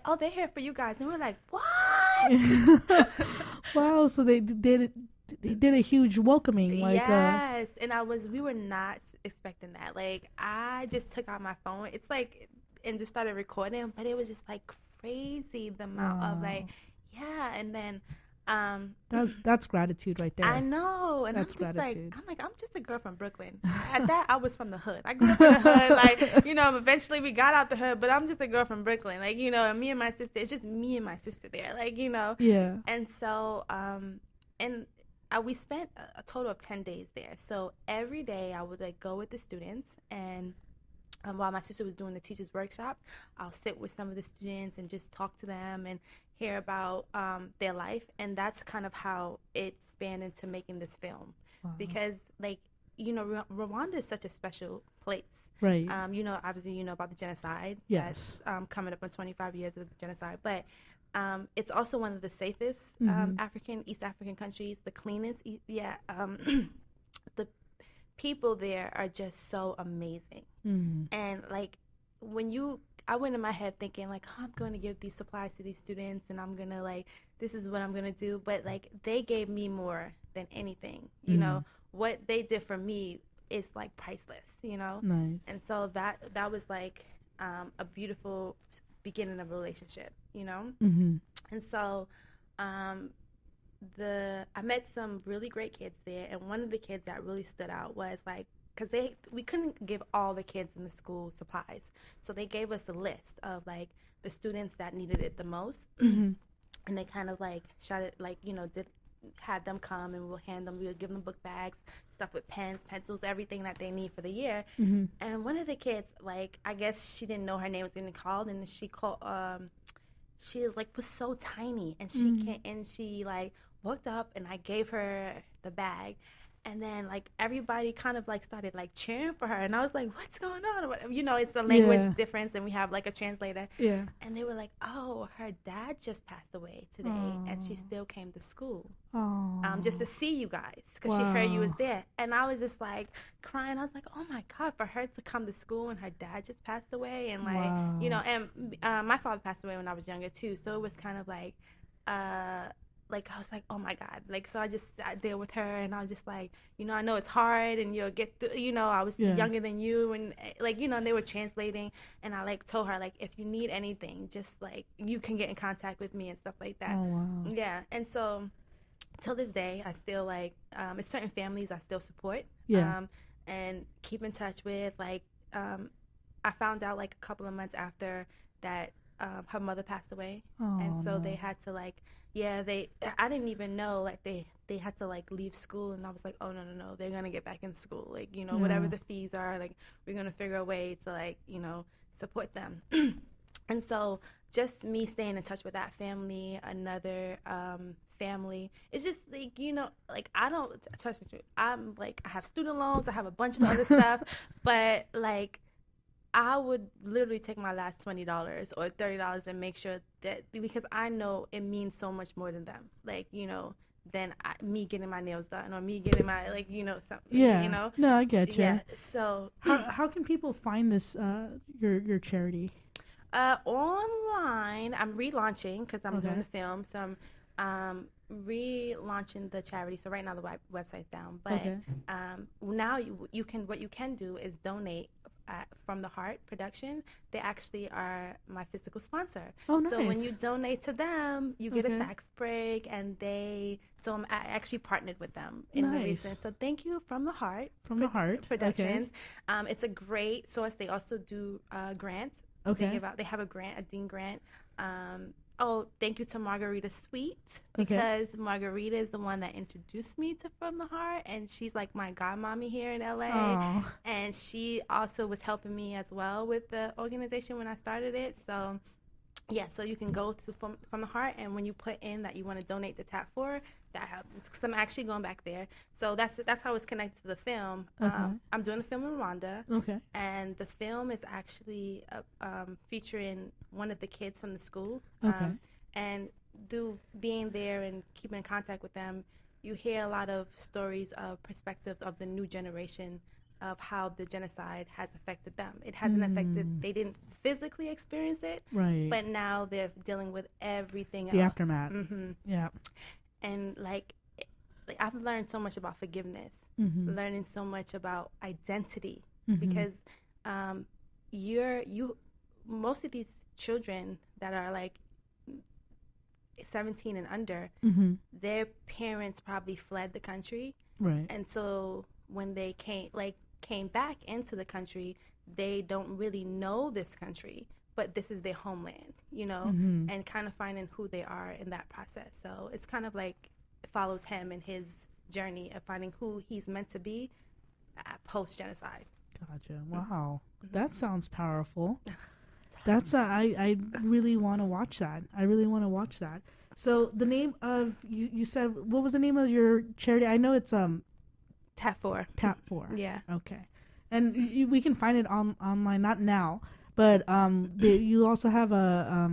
[SPEAKER 4] oh, they're here for you guys. And we're like, what?
[SPEAKER 3] Wow, so they did a huge welcoming. Like,
[SPEAKER 4] yes. And we were not expecting that. Like, I just took out my phone. It's like, and just started recording, but it was just, like, crazy, the amount of, like, yeah. And then
[SPEAKER 3] that's gratitude right there.
[SPEAKER 4] I know. And
[SPEAKER 3] that's
[SPEAKER 4] I'm just
[SPEAKER 3] gratitude.
[SPEAKER 4] I'm just a girl from Brooklyn. At that, I was from the hood. I grew up in the hood. Like, you know, eventually we got out the hood, but I'm just a girl from Brooklyn. Like, you know, and me and my sister, it's just me and my sister there. Like, you know.
[SPEAKER 3] Yeah.
[SPEAKER 4] And so, we spent a total of 10 days there. So every day I would, like, go with the students, and while my sister was doing the teacher's workshop, I'll sit with some of the students and just talk to them and hear about their life. And that's kind of how it spanned into making this film. Because, like, you know, Rwanda is such a special place.
[SPEAKER 3] Right.
[SPEAKER 4] You know, obviously, you know about the genocide.
[SPEAKER 3] Yes.
[SPEAKER 4] That's coming up on 25 years of the genocide. But it's also one of the safest East African countries, the cleanest. The people there are just so amazing. And, like, I went in my head thinking, like, I'm going to give these supplies to these students, and I'm going to, like, this is what I'm going to do. But, like, they gave me more than anything. You know, what they did for me is, like, priceless, you know?
[SPEAKER 3] Nice.
[SPEAKER 4] And so that was, like, a beautiful beginning of a relationship, you know? And so I met some really great kids there, and one of the kids that really stood out was, like, because we couldn't give all the kids in the school supplies. So they gave us a list of, like, the students that needed it the most. And they kind of, like, shouted, like, you know, had them come, and we'll give them book bags, stuff with pens, pencils, everything that they need for the year. And one of the kids, like, I guess she didn't know her name was getting called, and she called, she, like, was so tiny, and she like, walked up, and I gave her the bag. And then, like, everybody kind of, like, started, like, cheering for her. And I was like, what's going on? You know, it's a language difference, and we have, like, a translator. Yeah. And they were like, oh, her dad just passed away today, and she still came to school just to see you guys, because she heard you was there. And I was just, like, crying. I was like, oh, my God, for her to come to school and her dad just passed away. And, like, you know, and my father passed away when I was younger, too. So it was kind of, like, I was like, oh my God. Like, so I just sat there with her, and I was just like, you know, I know it's hard, and you'll get through, you know, I was younger than you, and, like, you know, and they were translating, and I, like, told her, like, if you need anything, just, like, you can get in contact with me and stuff like that. Oh, wow. Yeah. And so till this day, I still, like, it's certain families I still support and keep in touch with. Like, I found out, like, a couple of months after that her mother passed away. And so they had to, like, I didn't even know, like, they had to, like, leave school, and I was like, oh, no, they're gonna get back in school, like, you know, whatever the fees are, like, we're gonna figure a way to, like, you know, support them. And so just me staying in touch with that family, another family, it's just, like, you know, like, I don't trust you. I'm, like, I have student loans, I have a bunch of other stuff, but, like, I would literally take my last $20 or $30 and make sure that, because I know it means so much more than them, like, you know, than me getting my nails done, or me getting my, like, you know, something, you know. No,
[SPEAKER 3] I get you.
[SPEAKER 4] Yeah. So
[SPEAKER 3] how can people find this your charity?
[SPEAKER 4] Online, I'm relaunching, because I'm doing the film, so I'm relaunching the charity. So right now the website's down, but now you can do is donate. From the Heart Production. They actually are my physical sponsor. Oh, nice. So when you donate to them, you get a tax break, and I actually partnered with them in the recent. So thank you, From the Heart. From the Heart Productions. Okay. It's a great source. They also do grants. Okay. They have a Dean grant. Thank you to Margarita Sweet, because Margarita is the one that introduced me to From the Heart, and she's, like, my godmommy here in LA. Aww. And she also was helping me as well with the organization when I started it. So yeah, so you can go to From the Heart, and when you put in that you want to donate to Tap 4, that helps, because I'm actually going back there. So that's how it's connected to the film. I'm doing a film in Rwanda, and the film is actually featuring one of the kids from the school. And through being there and keeping in contact with them, you hear a lot of stories of perspectives of the new generation of how the genocide has affected them. It hasn't affected, they didn't physically experience it, but now they're dealing with everything
[SPEAKER 3] the aftermath. Yeah.
[SPEAKER 4] And, like, I've learned so much about forgiveness, learning so much about identity, because most of these children that are, like, 17 and under, their parents probably fled the country, and so when they came back into the country, they don't really know this country, but this is their homeland, you know, and kind of finding who they are in that process. So it's kind of like it follows him in his journey of finding who he's meant to be post-genocide.
[SPEAKER 3] Gotcha. Wow. That sounds powerful. That's I really want to watch that. I really want to watch that. So the name of you said, what was the name of your charity? I know it's
[SPEAKER 4] Tap 4.
[SPEAKER 3] Tap 4.
[SPEAKER 4] Yeah.
[SPEAKER 3] Okay. And we can find it online, not now, but you also have a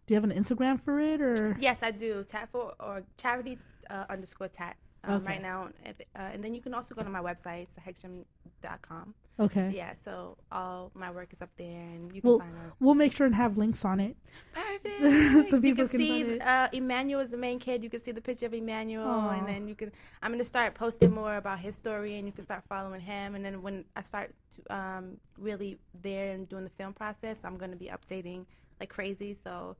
[SPEAKER 3] do you have an Instagram for it, or?
[SPEAKER 4] Yes, I do. Tap 4 or charity _tat right now, and then you can also go to my website, S-Hekshem.com.
[SPEAKER 3] Okay.
[SPEAKER 4] Yeah, so all my work is up there, and you can find it.
[SPEAKER 3] We'll make sure and have links on it.
[SPEAKER 4] Perfect.
[SPEAKER 3] So people
[SPEAKER 4] you can see
[SPEAKER 3] find it.
[SPEAKER 4] Emmanuel is the main kid. You can see the picture of Emmanuel, and then I'm going to start posting more about his story, and you can start following him. And then when I start to, really there and doing the film process, I'm going to be updating like crazy. So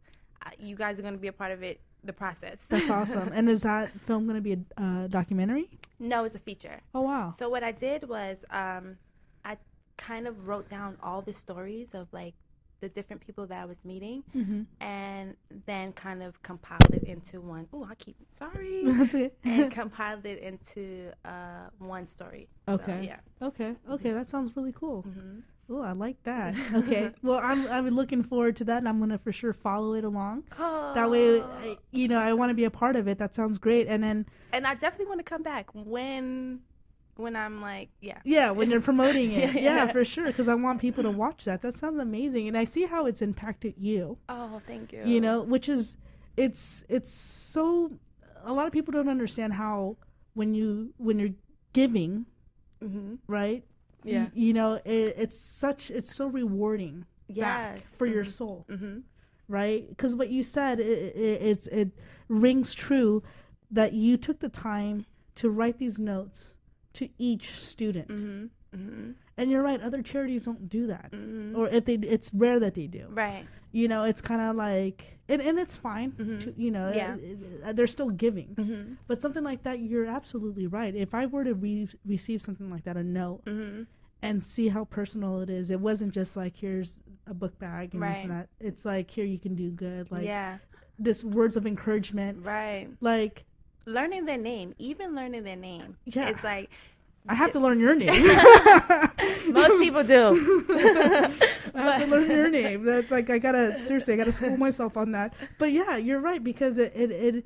[SPEAKER 4] you guys are going to be a part of it, the process.
[SPEAKER 3] That's awesome. And is that film going to be a documentary?
[SPEAKER 4] No, it's a feature.
[SPEAKER 3] Oh, wow.
[SPEAKER 4] So what I did was I kind of wrote down all the stories of like the different people that I was meeting, and then kind of compiled it into one. Oh, sorry.
[SPEAKER 3] That's it.
[SPEAKER 4] And compiled it into one story.
[SPEAKER 3] Okay.
[SPEAKER 4] So, yeah.
[SPEAKER 3] Okay. That sounds really cool. Oh, I like that. Okay. Well, I'm looking forward to that, and I'm gonna for sure follow it along.
[SPEAKER 4] Oh.
[SPEAKER 3] That way, I want to be a part of it. That sounds great. And
[SPEAKER 4] I definitely want to come back when I'm like,
[SPEAKER 3] when you're promoting it. Yeah, for sure, because I want people to watch that. That sounds amazing, and I see how it's impacted you.
[SPEAKER 4] Oh, thank you.
[SPEAKER 3] Which is it's so, a lot of people don't understand how when you're giving, right?
[SPEAKER 4] Yeah.
[SPEAKER 3] It's so rewarding back for your soul, right? Because what you said, it rings true that you took the time to write these notes to each student. And you're right, other charities don't do that, or if they, it's rare that they do.
[SPEAKER 4] Right.
[SPEAKER 3] It's kind of like, and it's fine. They're still giving, but something like that, you're absolutely right. If I were to receive something like that, a note, and see how personal it is, it wasn't just like, here's a book bag and this and that. It's like, here, you can do good. Like, this words of encouragement.
[SPEAKER 4] Right.
[SPEAKER 3] Like,
[SPEAKER 4] learning their name. Yeah. It's like,
[SPEAKER 3] I have to learn your name.
[SPEAKER 4] Most people do.
[SPEAKER 3] I have to learn your name. That's like, I gotta school myself on that. But yeah, you're right, because it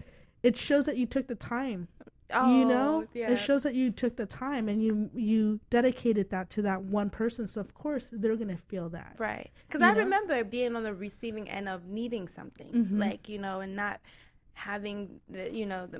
[SPEAKER 3] shows that you took the time. It shows that you took the time and you dedicated that to that one person. So of course they're gonna feel that.
[SPEAKER 4] Right. Because I remember being on the receiving end of needing something, like, and not having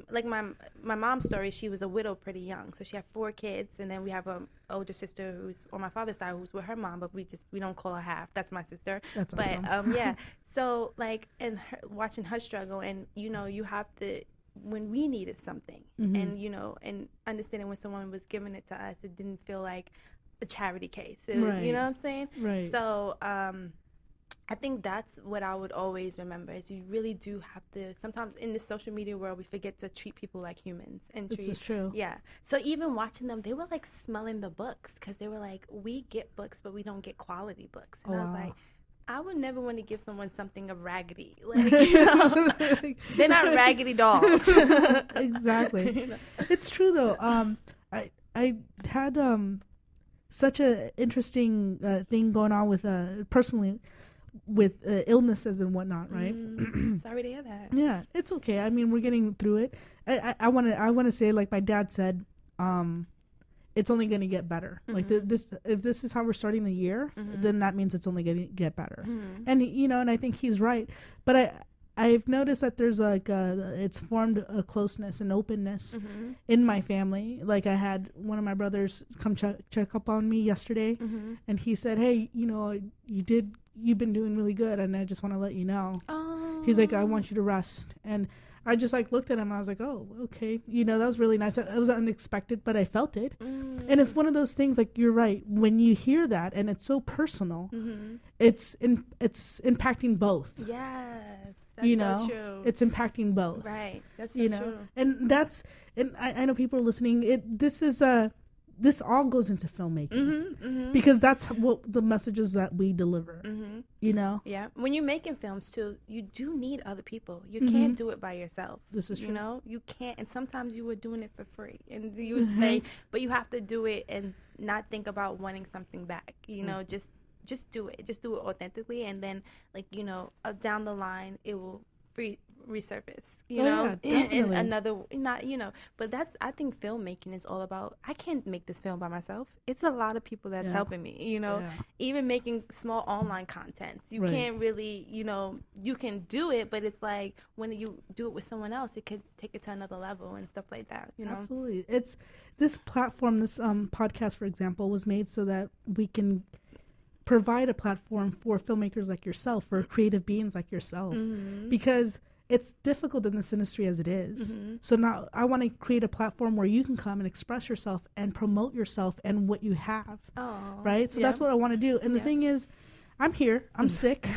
[SPEAKER 4] like my mom's story. She was a widow pretty young, so she had 4 kids, and then we have a older sister who's on my father's side who's with her mom, but we don't call her half. That's my sister.
[SPEAKER 3] That's
[SPEAKER 4] awesome.
[SPEAKER 3] But
[SPEAKER 4] so like, and watching her struggle, and you have to, when we needed something, and and understanding when someone was giving it to us, it didn't feel like a charity case. It was, you know what I'm saying?
[SPEAKER 3] Right.
[SPEAKER 4] So I think that's what I would always remember, is you really do have to, sometimes in this social media world, we forget to treat people like humans.
[SPEAKER 3] This is true.
[SPEAKER 4] Yeah. So even watching them, they were like smelling the books, because they were like, we get books, but we don't get quality books. And I was like, I would never want to give someone something of raggedy. Like, they're not raggedy dolls.
[SPEAKER 3] Exactly. It's true though. I had such a interesting thing going on with personally with illnesses and whatnot, right?
[SPEAKER 4] Sorry to hear that.
[SPEAKER 3] Yeah, it's okay. I mean, we're getting through it. I want to say, like my dad said, it's only going to get better. Like if this is how we're starting the year, then that means it's only going to get better. And and I think he's right. But I've noticed that there's like it's formed a closeness and openness in my family. Like I had one of my brothers come check up on me yesterday, and he said, "Hey, you've been doing really good, and I just want to let you know." Oh. He's like, "I want you to rest." And I just like looked at him. I was like, "Oh, okay." That was really nice. It was unexpected, but I felt it. And it's one of those things, like you're right. When you hear that and it's so personal, it's impacting both.
[SPEAKER 4] Yes. That's so true.
[SPEAKER 3] It's impacting both.
[SPEAKER 4] Right. That's so true.
[SPEAKER 3] And I know people are listening. This all goes into filmmaking, because that's what the messages that we deliver. You know?
[SPEAKER 4] Yeah. When you're making films too, you do need other people. You can't do it by yourself.
[SPEAKER 3] This is true.
[SPEAKER 4] You know, you can't. And sometimes you were doing it for free, and you would think, but you have to do it and not think about wanting something back. You know, just do it. Just do it authentically, and then like down the line, it will resurface. You know, in another But I think filmmaking is all about. I can't make this film by myself. It's a lot of people that's helping me. You know, even making small online contents, you can't really. You can do it, but it's like when you do it with someone else, it could take it to another level and stuff like that. You know,
[SPEAKER 3] absolutely. It's this platform, this podcast, for example, was made so that we can provide a platform for filmmakers like yourself, for creative beings like yourself, because it's difficult in this industry as it is. So now I want to create a platform where you can come and express yourself and promote yourself and what you have. Right? So that's what I want to do. And the thing is, I'm here. I'm sick.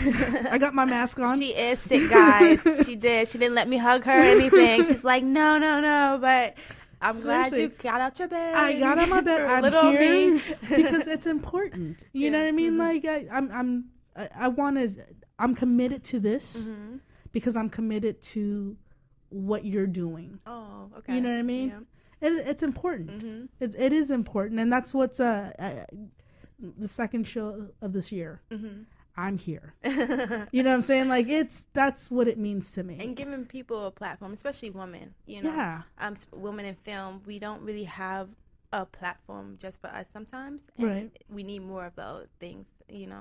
[SPEAKER 3] I got my mask on.
[SPEAKER 4] She is sick, guys. She didn't let me hug her or anything. She's like, no. But I'm glad you got out your bed.
[SPEAKER 3] I got out my bed. I'm here because it's important. You know what I mean? Like I'm committed to this because I'm committed to what you're doing.
[SPEAKER 4] Oh, okay.
[SPEAKER 3] You know what I mean? Yeah. It's important. It is important, and that's what's the second show of this year. I'm here. You know what I'm saying? Like that's what it means to me.
[SPEAKER 4] And giving people a platform, especially women, women in film, we don't really have a platform just for us sometimes. And we need more of those things,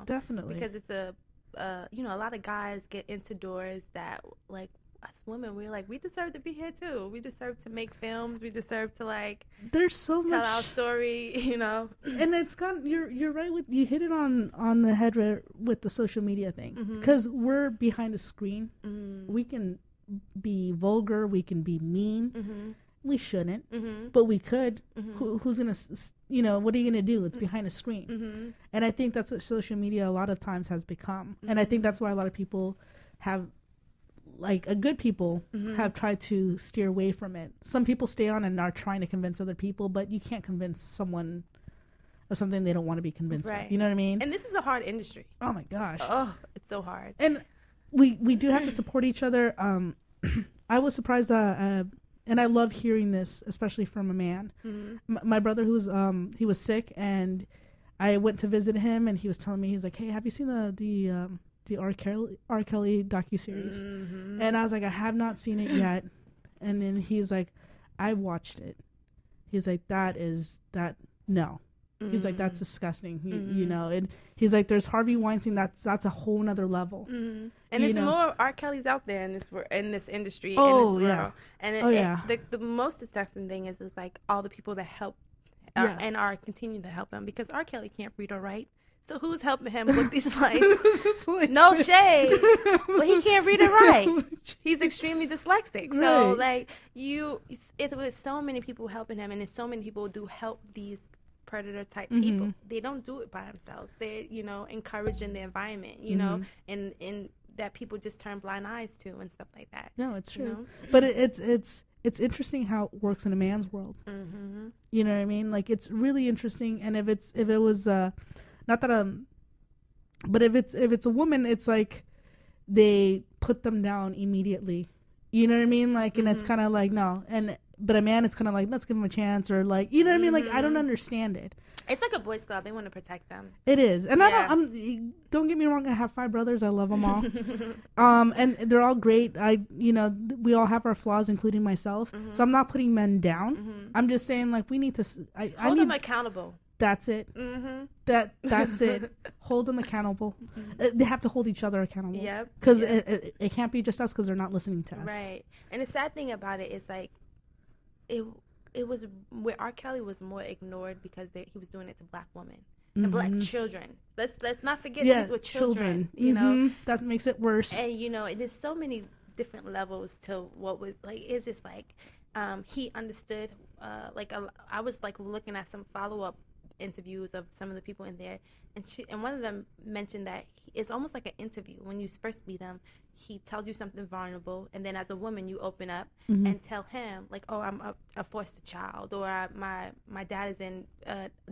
[SPEAKER 4] Definitely. Because it's a lot of guys get into doors that like us women, we're like, we deserve to be here too. We deserve to make films. We deserve to
[SPEAKER 3] there's so much,
[SPEAKER 4] tell our story,
[SPEAKER 3] And it's gone. You're right. You hit it on the head with the social media thing, because we're behind a screen. We can be vulgar. We can be mean. We shouldn't, but we could. Who's gonna, what are you gonna do? It's behind a screen, and I think that's what social media a lot of times has become, and I think that's why a lot of people have. Good people have tried to steer away from it. Some people stay on and are trying to convince other people, but you can't convince someone of something they don't want to be convinced of. You know what I mean?
[SPEAKER 4] And this is a hard industry.
[SPEAKER 3] Oh my gosh.
[SPEAKER 4] Oh, it's so hard.
[SPEAKER 3] And we do have to support each other. I was surprised, and I love hearing this, especially from a man. My brother, he was sick, and I went to visit him, and he was telling me, he's like, hey, have you seen the R. Kelly docuseries? And I was like, I have not seen it yet. And then he's like, I watched it. He's like, no. He's like, that's disgusting. And he's like, there's Harvey Weinstein. That's a whole nother level.
[SPEAKER 4] And there's more R. Kelly's out there in this industry, in this world. And the most disgusting thing is like all the people that help and are continuing to help him, because R. Kelly can't read or write. So who's helping him book these flights? No shade, but he can't read or write. He's extremely dyslexic. So it was so many people helping him, and there's so many people who do help these predator type people. They don't do it by themselves. They encouraging the environment, and that people just turn blind eyes to and stuff like that.
[SPEAKER 3] No, it's true. But it's interesting how it works in a man's world. You know what I mean? Like, it's really interesting. And if it was not that but if it's a woman, it's like they put them down immediately. You know what I mean? Like, and it's kind of like, no. But a man, it's kind of like, let's give him a chance, or like, you know what I mean? Like, I don't understand it.
[SPEAKER 4] It's like a boys' club. They want to protect them.
[SPEAKER 3] It is. And don't get me wrong, I have 5 brothers. I love them all. And they're all great. We all have our flaws, including myself. So I'm not putting men down. I'm just saying, like, we need to
[SPEAKER 4] hold them accountable.
[SPEAKER 3] That's it. That's it. Hold them accountable. They have to hold each other accountable. Yep. Because it can't be just us, because they're not listening to us.
[SPEAKER 4] Right. And the sad thing about it is, like, it was where R. Kelly was more ignored because he was doing it to black women and black children. Let's not forget these were children. You know,
[SPEAKER 3] that makes it worse.
[SPEAKER 4] And there's so many different levels to what was like. It's just like he understood. I was like looking at some follow-up interviews of some of the people in there, and one of them mentioned that it's almost like an interview. When you first meet him, he tells you something vulnerable, and then as a woman, you open up and tell him, like, oh, I'm a foster child, or my dad is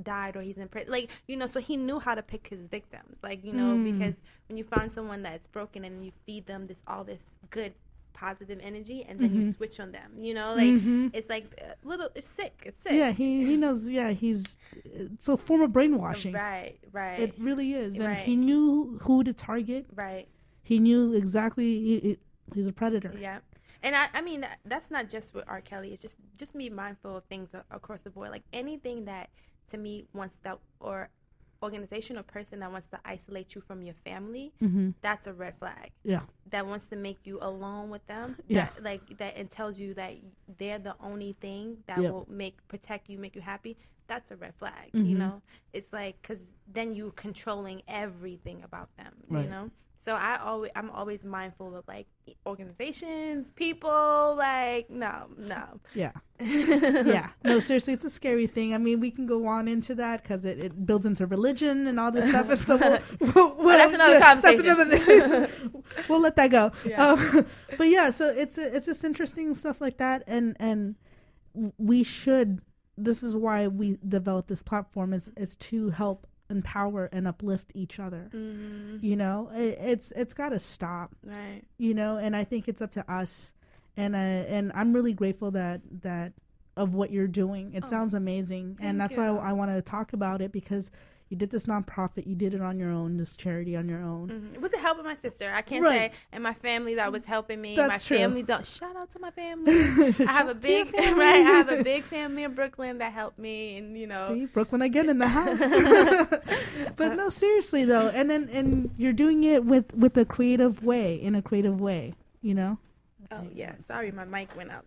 [SPEAKER 4] died, or he's in prison. Like, you know, so he knew how to pick his victims. Like, you know, because when you find someone that's broken and you feed them all this good, positive energy, and then you switch on them, you know, like it's like it's sick.
[SPEAKER 3] Yeah, he knows. Yeah, it's a form of brainwashing.
[SPEAKER 4] Right.
[SPEAKER 3] It really is, and
[SPEAKER 4] right.
[SPEAKER 3] he knew who to target.
[SPEAKER 4] Right.
[SPEAKER 3] He knew exactly. He's a predator.
[SPEAKER 4] Yeah, and I mean that's not just with R. Kelly. It's just be mindful of things across the board. Like anything that to me wants that, or organization or person that wants to isolate you from your family, that's a red flag. Yeah. That wants to make you alone with them. That and tells you that they're the only thing that will protect you, make you happy. That's a red flag. You know, it's like, because then you're controlling everything about them. Right. You know. So I'm always mindful of like organizations, people, like no.
[SPEAKER 3] Yeah. Yeah. No, seriously, it's a scary thing. I mean, we can go on into that because it builds into religion and all this stuff. And so
[SPEAKER 4] that's another conversation.
[SPEAKER 3] We'll let that go.
[SPEAKER 4] Yeah.
[SPEAKER 3] But yeah, so it's just interesting stuff like that, and we should. This is why we developed this platform is to help empower and uplift each other. You know, it's got to stop. Right. You know, and I think it's up to us, and I'm really grateful that of what you're doing. It sounds amazing, and that's why I want to talk about it, because you did this nonprofit, you did it on your own, this charity on your own,
[SPEAKER 4] with the help of my sister. I can't say, and my family that was helping me.
[SPEAKER 3] That's
[SPEAKER 4] my
[SPEAKER 3] true.
[SPEAKER 4] family, shout out to my family. I have a big I have a big family in Brooklyn that helped me, and you know,
[SPEAKER 3] see, Brooklyn again in the house. But no, seriously though, and you're doing it with a creative way, you know.
[SPEAKER 4] Oh yeah, sorry, my mic went out.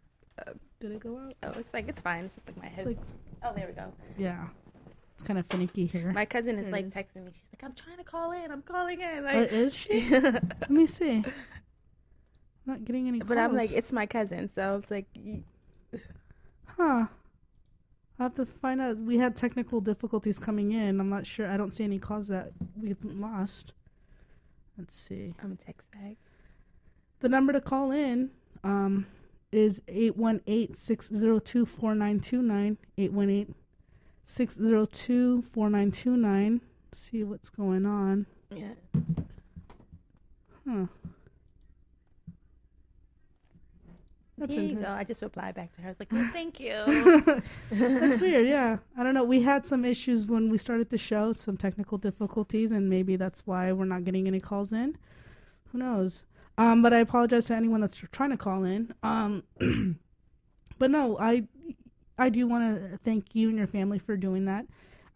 [SPEAKER 3] Did it go out?
[SPEAKER 4] Oh, it's fine. It's just like my head. Oh, there we go.
[SPEAKER 3] Yeah. It's kind of finicky here.
[SPEAKER 4] My cousin is like texting me. She's like, I'm trying to call in. I'm calling in. Like,
[SPEAKER 3] is she? Let me see. I'm not getting any calls.
[SPEAKER 4] But I'm like, it's my cousin. So it's like,
[SPEAKER 3] huh. I have to find out. We had technical difficulties coming in. I'm not sure. I don't see any calls that we've lost. Let's see.
[SPEAKER 4] I'm a text bag.
[SPEAKER 3] The number to call in is 818-602-4929. 818-602-4929. See what's going on.
[SPEAKER 4] Yeah.
[SPEAKER 3] Huh.
[SPEAKER 4] There you go. I just replied back to her. I was like, oh, thank you.
[SPEAKER 3] That's weird, yeah. I don't know. We had some issues when we started the show, some technical difficulties, and maybe that's why we're not getting any calls in. Who knows? But I apologize to anyone that's trying to call in. But no, I do want to thank you and your family for doing that.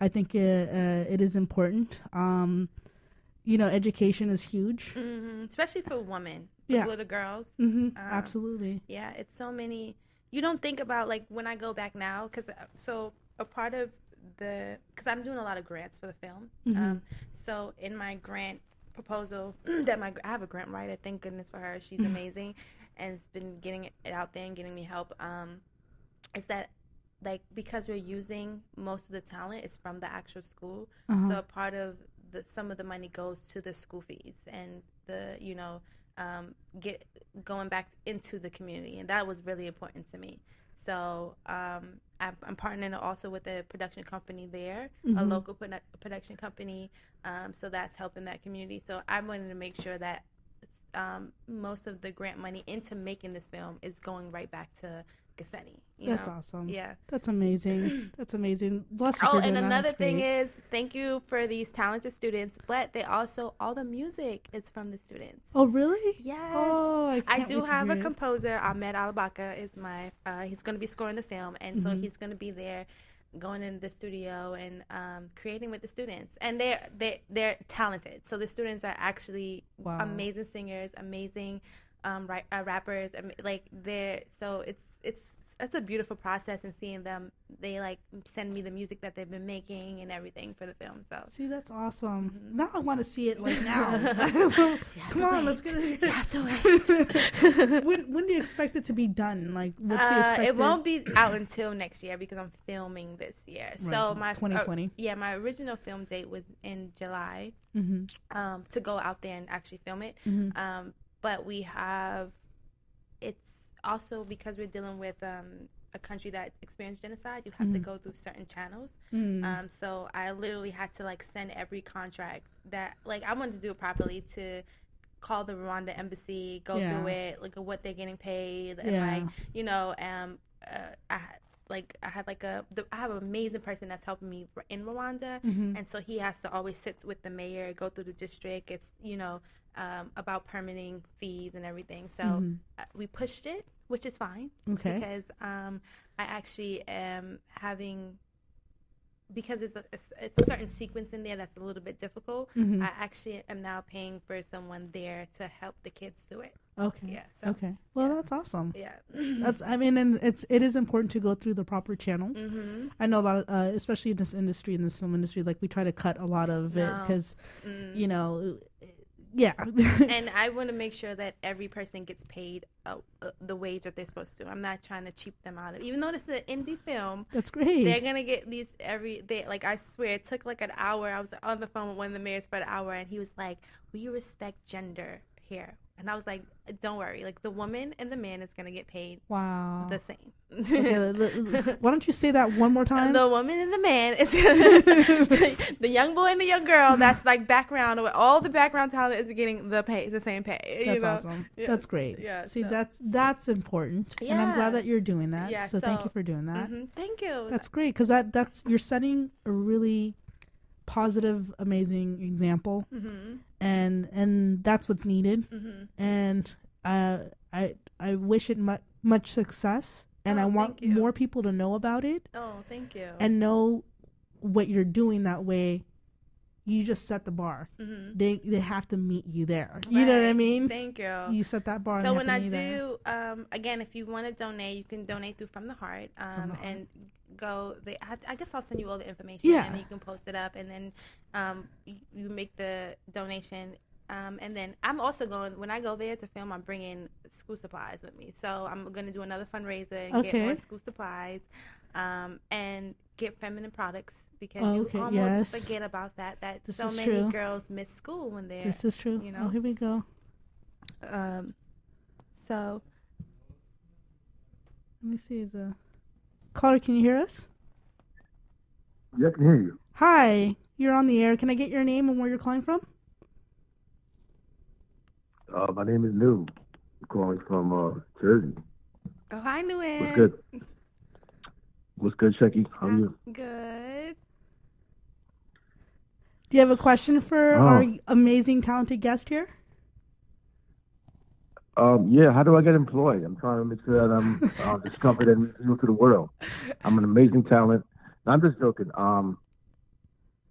[SPEAKER 3] I think it is important. You know, education is huge.
[SPEAKER 4] Especially for women, little girls.
[SPEAKER 3] Absolutely.
[SPEAKER 4] Yeah, it's so many. You don't think about, like, when I go back now, because a part of because I'm doing a lot of grants for the film. So in my grant proposal, I have a grant writer, thank goodness for her. She's amazing and has been getting it out there and getting me help. It's that, like, because we're using most of the talent, it's from the actual school. So a part of some of the money goes to the school fees and going back into the community, and that was really important to me. So I'm partnering also with a production company there, a local production company. So that's helping that community. So I wanted to make sure that most of the grant money into making this film is going right back to Gassetti.
[SPEAKER 3] That's awesome. Yeah. That's amazing. That's amazing. Bless you for doing
[SPEAKER 4] and
[SPEAKER 3] that.
[SPEAKER 4] another thing is, thank you for these talented students, but they also, all the music is from the students.
[SPEAKER 3] Oh, really?
[SPEAKER 4] Yes.
[SPEAKER 3] Oh,
[SPEAKER 4] I do have a composer, Ahmed Al-Baka, is he's going to be scoring the film, and so he's going to be there going in the studio and creating with the students. And they're talented. So the students are actually amazing singers, amazing rappers. Like, so it's that's a beautiful process, and seeing them, they like send me the music that they've been making and everything for the film. So
[SPEAKER 3] see, that's awesome. Now I want to see it like now. Come on, let's get it.
[SPEAKER 4] You have to wait.
[SPEAKER 3] When do you expect it to be done? Like, what's the expected?
[SPEAKER 4] It won't be out until next year because I'm filming this year.
[SPEAKER 3] Right,
[SPEAKER 4] so my
[SPEAKER 3] 2020.
[SPEAKER 4] My original film date was in July.
[SPEAKER 3] Mm-hmm.
[SPEAKER 4] To go out there and actually film it.
[SPEAKER 3] Mm-hmm.
[SPEAKER 4] But we have, it's also because we're dealing with a country that experienced genocide, you have to go through certain channels. So I literally had to like send every contract that, like, I wanted to do it properly, to call the Rwanda embassy, go through it, look at what they're getting paid, and like, you know, I have an amazing person that's helping me in Rwanda, and so he has to always sit with the mayor, go through the district. It's, you know, about permitting fees and everything. So we pushed it, which is fine, because I actually am having, because it's a certain sequence in there that's a little bit difficult. I actually am now paying for someone there to help the kids do it.
[SPEAKER 3] Okay.
[SPEAKER 4] Yeah. So,
[SPEAKER 3] okay. Well, that's awesome.
[SPEAKER 4] Yeah.
[SPEAKER 3] That's. I mean, and it is important to go through the proper channels. I know a lot, especially in this industry, in this film industry, like we try to cut a lot of it because, you know, yeah.
[SPEAKER 4] And I want to make sure that every person gets paid the wage that they're supposed to. I'm not trying to cheap them out of, even though this is an indie film.
[SPEAKER 3] That's great.
[SPEAKER 4] They're gonna get these like, I swear it took like an hour. I was on the phone with one of the mayors for an hour, and he was like, "Will you respect gender here?" And I was like, "Don't worry. Like, the woman and the man is gonna get paid the same."
[SPEAKER 3] Okay, why don't you say that one more time?
[SPEAKER 4] The woman and the man is the young boy and the young girl. That's like background. All the background talent is getting the same pay.
[SPEAKER 3] That's
[SPEAKER 4] you know?
[SPEAKER 3] awesome.
[SPEAKER 4] Yeah.
[SPEAKER 3] That's great.
[SPEAKER 4] Yeah.
[SPEAKER 3] See,
[SPEAKER 4] so.
[SPEAKER 3] that's important, and I'm glad that you're doing that.
[SPEAKER 4] Yeah,
[SPEAKER 3] so thank you for doing that.
[SPEAKER 4] Thank you.
[SPEAKER 3] That's great, because that's you're setting a really positive, amazing example, and that's what's needed. And I wish it much success, and I want more people to know about it.
[SPEAKER 4] Oh, thank you.
[SPEAKER 3] And know what you're doing. That way, you just set the bar. They have to meet you there. You know what I mean?
[SPEAKER 4] Thank you.
[SPEAKER 3] You set that bar.
[SPEAKER 4] So
[SPEAKER 3] and
[SPEAKER 4] when I do, again, if you want to donate, you can donate through From the Heart, and go. I guess I'll send you all the information, and then you can post it up, and then you make the donation. And then I'm also going, when I go there to film, I'm bringing school supplies with me. So I'm going to do another fundraiser and get more school supplies, and get feminine products, because you almost forget about that. That so many girls miss school when they're.
[SPEAKER 3] This is true.
[SPEAKER 4] You know?
[SPEAKER 3] Oh, here we go.
[SPEAKER 4] So.
[SPEAKER 3] Let me see. Caller, can you hear us?
[SPEAKER 5] Yeah, I can hear you.
[SPEAKER 3] Hi, you're on the air. Can I get your name and where you're calling from?
[SPEAKER 5] My name is New. I'm calling from Jersey.
[SPEAKER 4] Oh, hi, Nguyen.
[SPEAKER 5] What's good? What's good, Shecky? How are you?
[SPEAKER 4] Good.
[SPEAKER 3] Do you have a question for our amazing, talented guest here?
[SPEAKER 5] Yeah, how do I get employed? I'm trying to make sure that I'm discovered and revealed to the world. I'm an amazing talent. No, I'm just joking.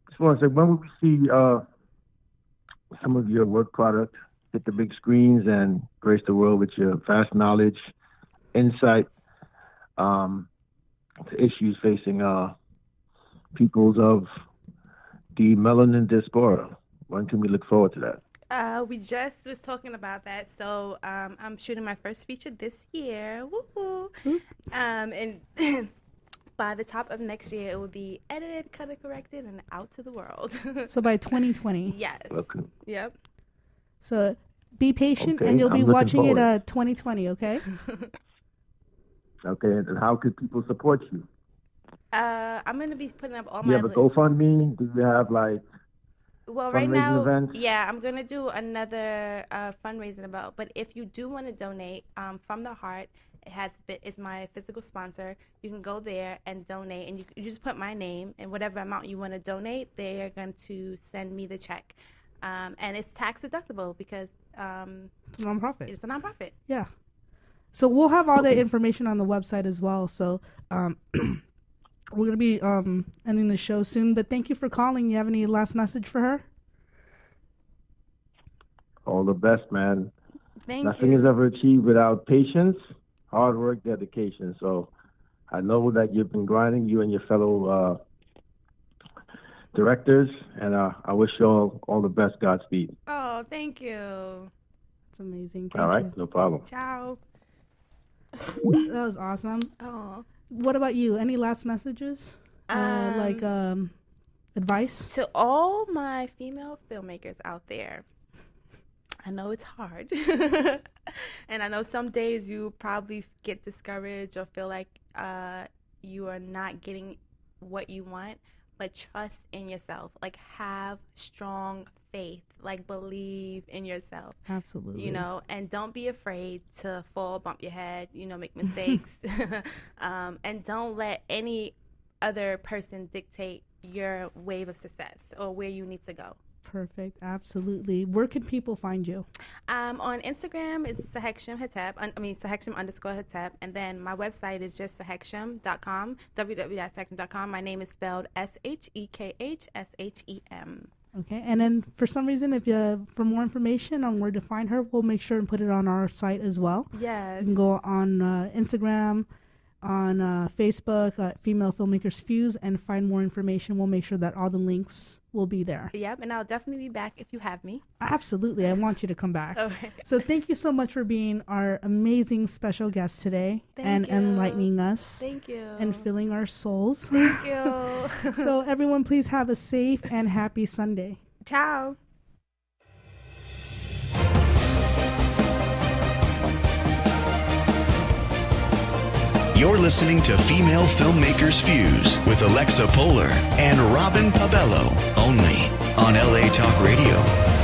[SPEAKER 5] Just want to say, when will we see some of your work product hit the big screens and grace the world with your vast knowledge, insight to issues facing peoples of the melanin diaspora? When can we look forward to that?
[SPEAKER 4] We just was talking about that. So I'm shooting my first feature this year. Woo-hoo. And by the top of next year, it will be edited, color corrected, and out to the world.
[SPEAKER 3] So by 2020.
[SPEAKER 4] Yes.
[SPEAKER 5] Okay.
[SPEAKER 4] Yep.
[SPEAKER 3] So be patient, and you'll be watching it 2020, okay?
[SPEAKER 5] Okay, and how could people support you?
[SPEAKER 4] I'm going to be putting up all
[SPEAKER 5] Do you have a GoFundMe? Do you have, like,
[SPEAKER 4] well, right now,
[SPEAKER 5] events?
[SPEAKER 4] Yeah, I'm going to do another fundraising about. But if you do want to donate, From the Heart, it's my physical sponsor. You can go there and donate, and you just put my name and whatever amount you want to donate. They are going to send me the check, and it's tax deductible because
[SPEAKER 3] it's a nonprofit.
[SPEAKER 4] It's a nonprofit.
[SPEAKER 3] Yeah. So we'll have all that information on the website as well. So we're going to be ending the show soon. But thank you for calling. You have any last message for her?
[SPEAKER 5] All the best, man.
[SPEAKER 4] Thank
[SPEAKER 5] Nothing
[SPEAKER 4] you.
[SPEAKER 5] is ever achieved without patience, hard work, dedication. So I know that you've been grinding, you and your fellow directors, and I wish you all the best. Godspeed.
[SPEAKER 4] Oh, thank you.
[SPEAKER 3] It's amazing.
[SPEAKER 5] All right,
[SPEAKER 3] Thank
[SPEAKER 5] no problem.
[SPEAKER 4] Ciao.
[SPEAKER 3] you. That was awesome.
[SPEAKER 4] Oh.
[SPEAKER 3] What about you? Any last messages? Advice?
[SPEAKER 4] To all my female filmmakers out there, I know it's hard. And I know some days you probably get discouraged or feel like you are not getting what you want, but trust in yourself. Like, have strong faith. Like, believe in yourself.
[SPEAKER 3] Absolutely.
[SPEAKER 4] You know, and don't be afraid to fall, bump your head, you know, make mistakes. And don't let any other person dictate your wave of success or where you need to go.
[SPEAKER 3] Perfect. Absolutely. Where can people find you?
[SPEAKER 4] On Instagram, it's S-Hekh Shem Hetep. S-Hekh Shem _Hetep. And then my website is just S-HekhShem.com, www.S-Hekh.com. My name is spelled S-H-E-K-H-S-H-E-M.
[SPEAKER 3] Okay. And then for some reason, for more information on where to find her, we'll make sure and put it on our site as well.
[SPEAKER 4] Yes.
[SPEAKER 3] You can go on Instagram, on Facebook, Female Filmmakers Fuse, and find more information. We'll make sure that all the links will be there.
[SPEAKER 4] Yep, and I'll definitely be back if you have me.
[SPEAKER 3] Absolutely. I want you to come back.
[SPEAKER 4] Okay.
[SPEAKER 3] So thank you so much for being our amazing special guest today.
[SPEAKER 4] Thank you.
[SPEAKER 3] Enlightening us.
[SPEAKER 4] Thank you.
[SPEAKER 3] And filling our souls.
[SPEAKER 4] Thank you.
[SPEAKER 3] So everyone, please have a safe and happy Sunday.
[SPEAKER 4] Ciao.
[SPEAKER 2] You're listening to Female Filmmakers Fuse with Alexa Polar and Robin Pabello, only on LA Talk Radio.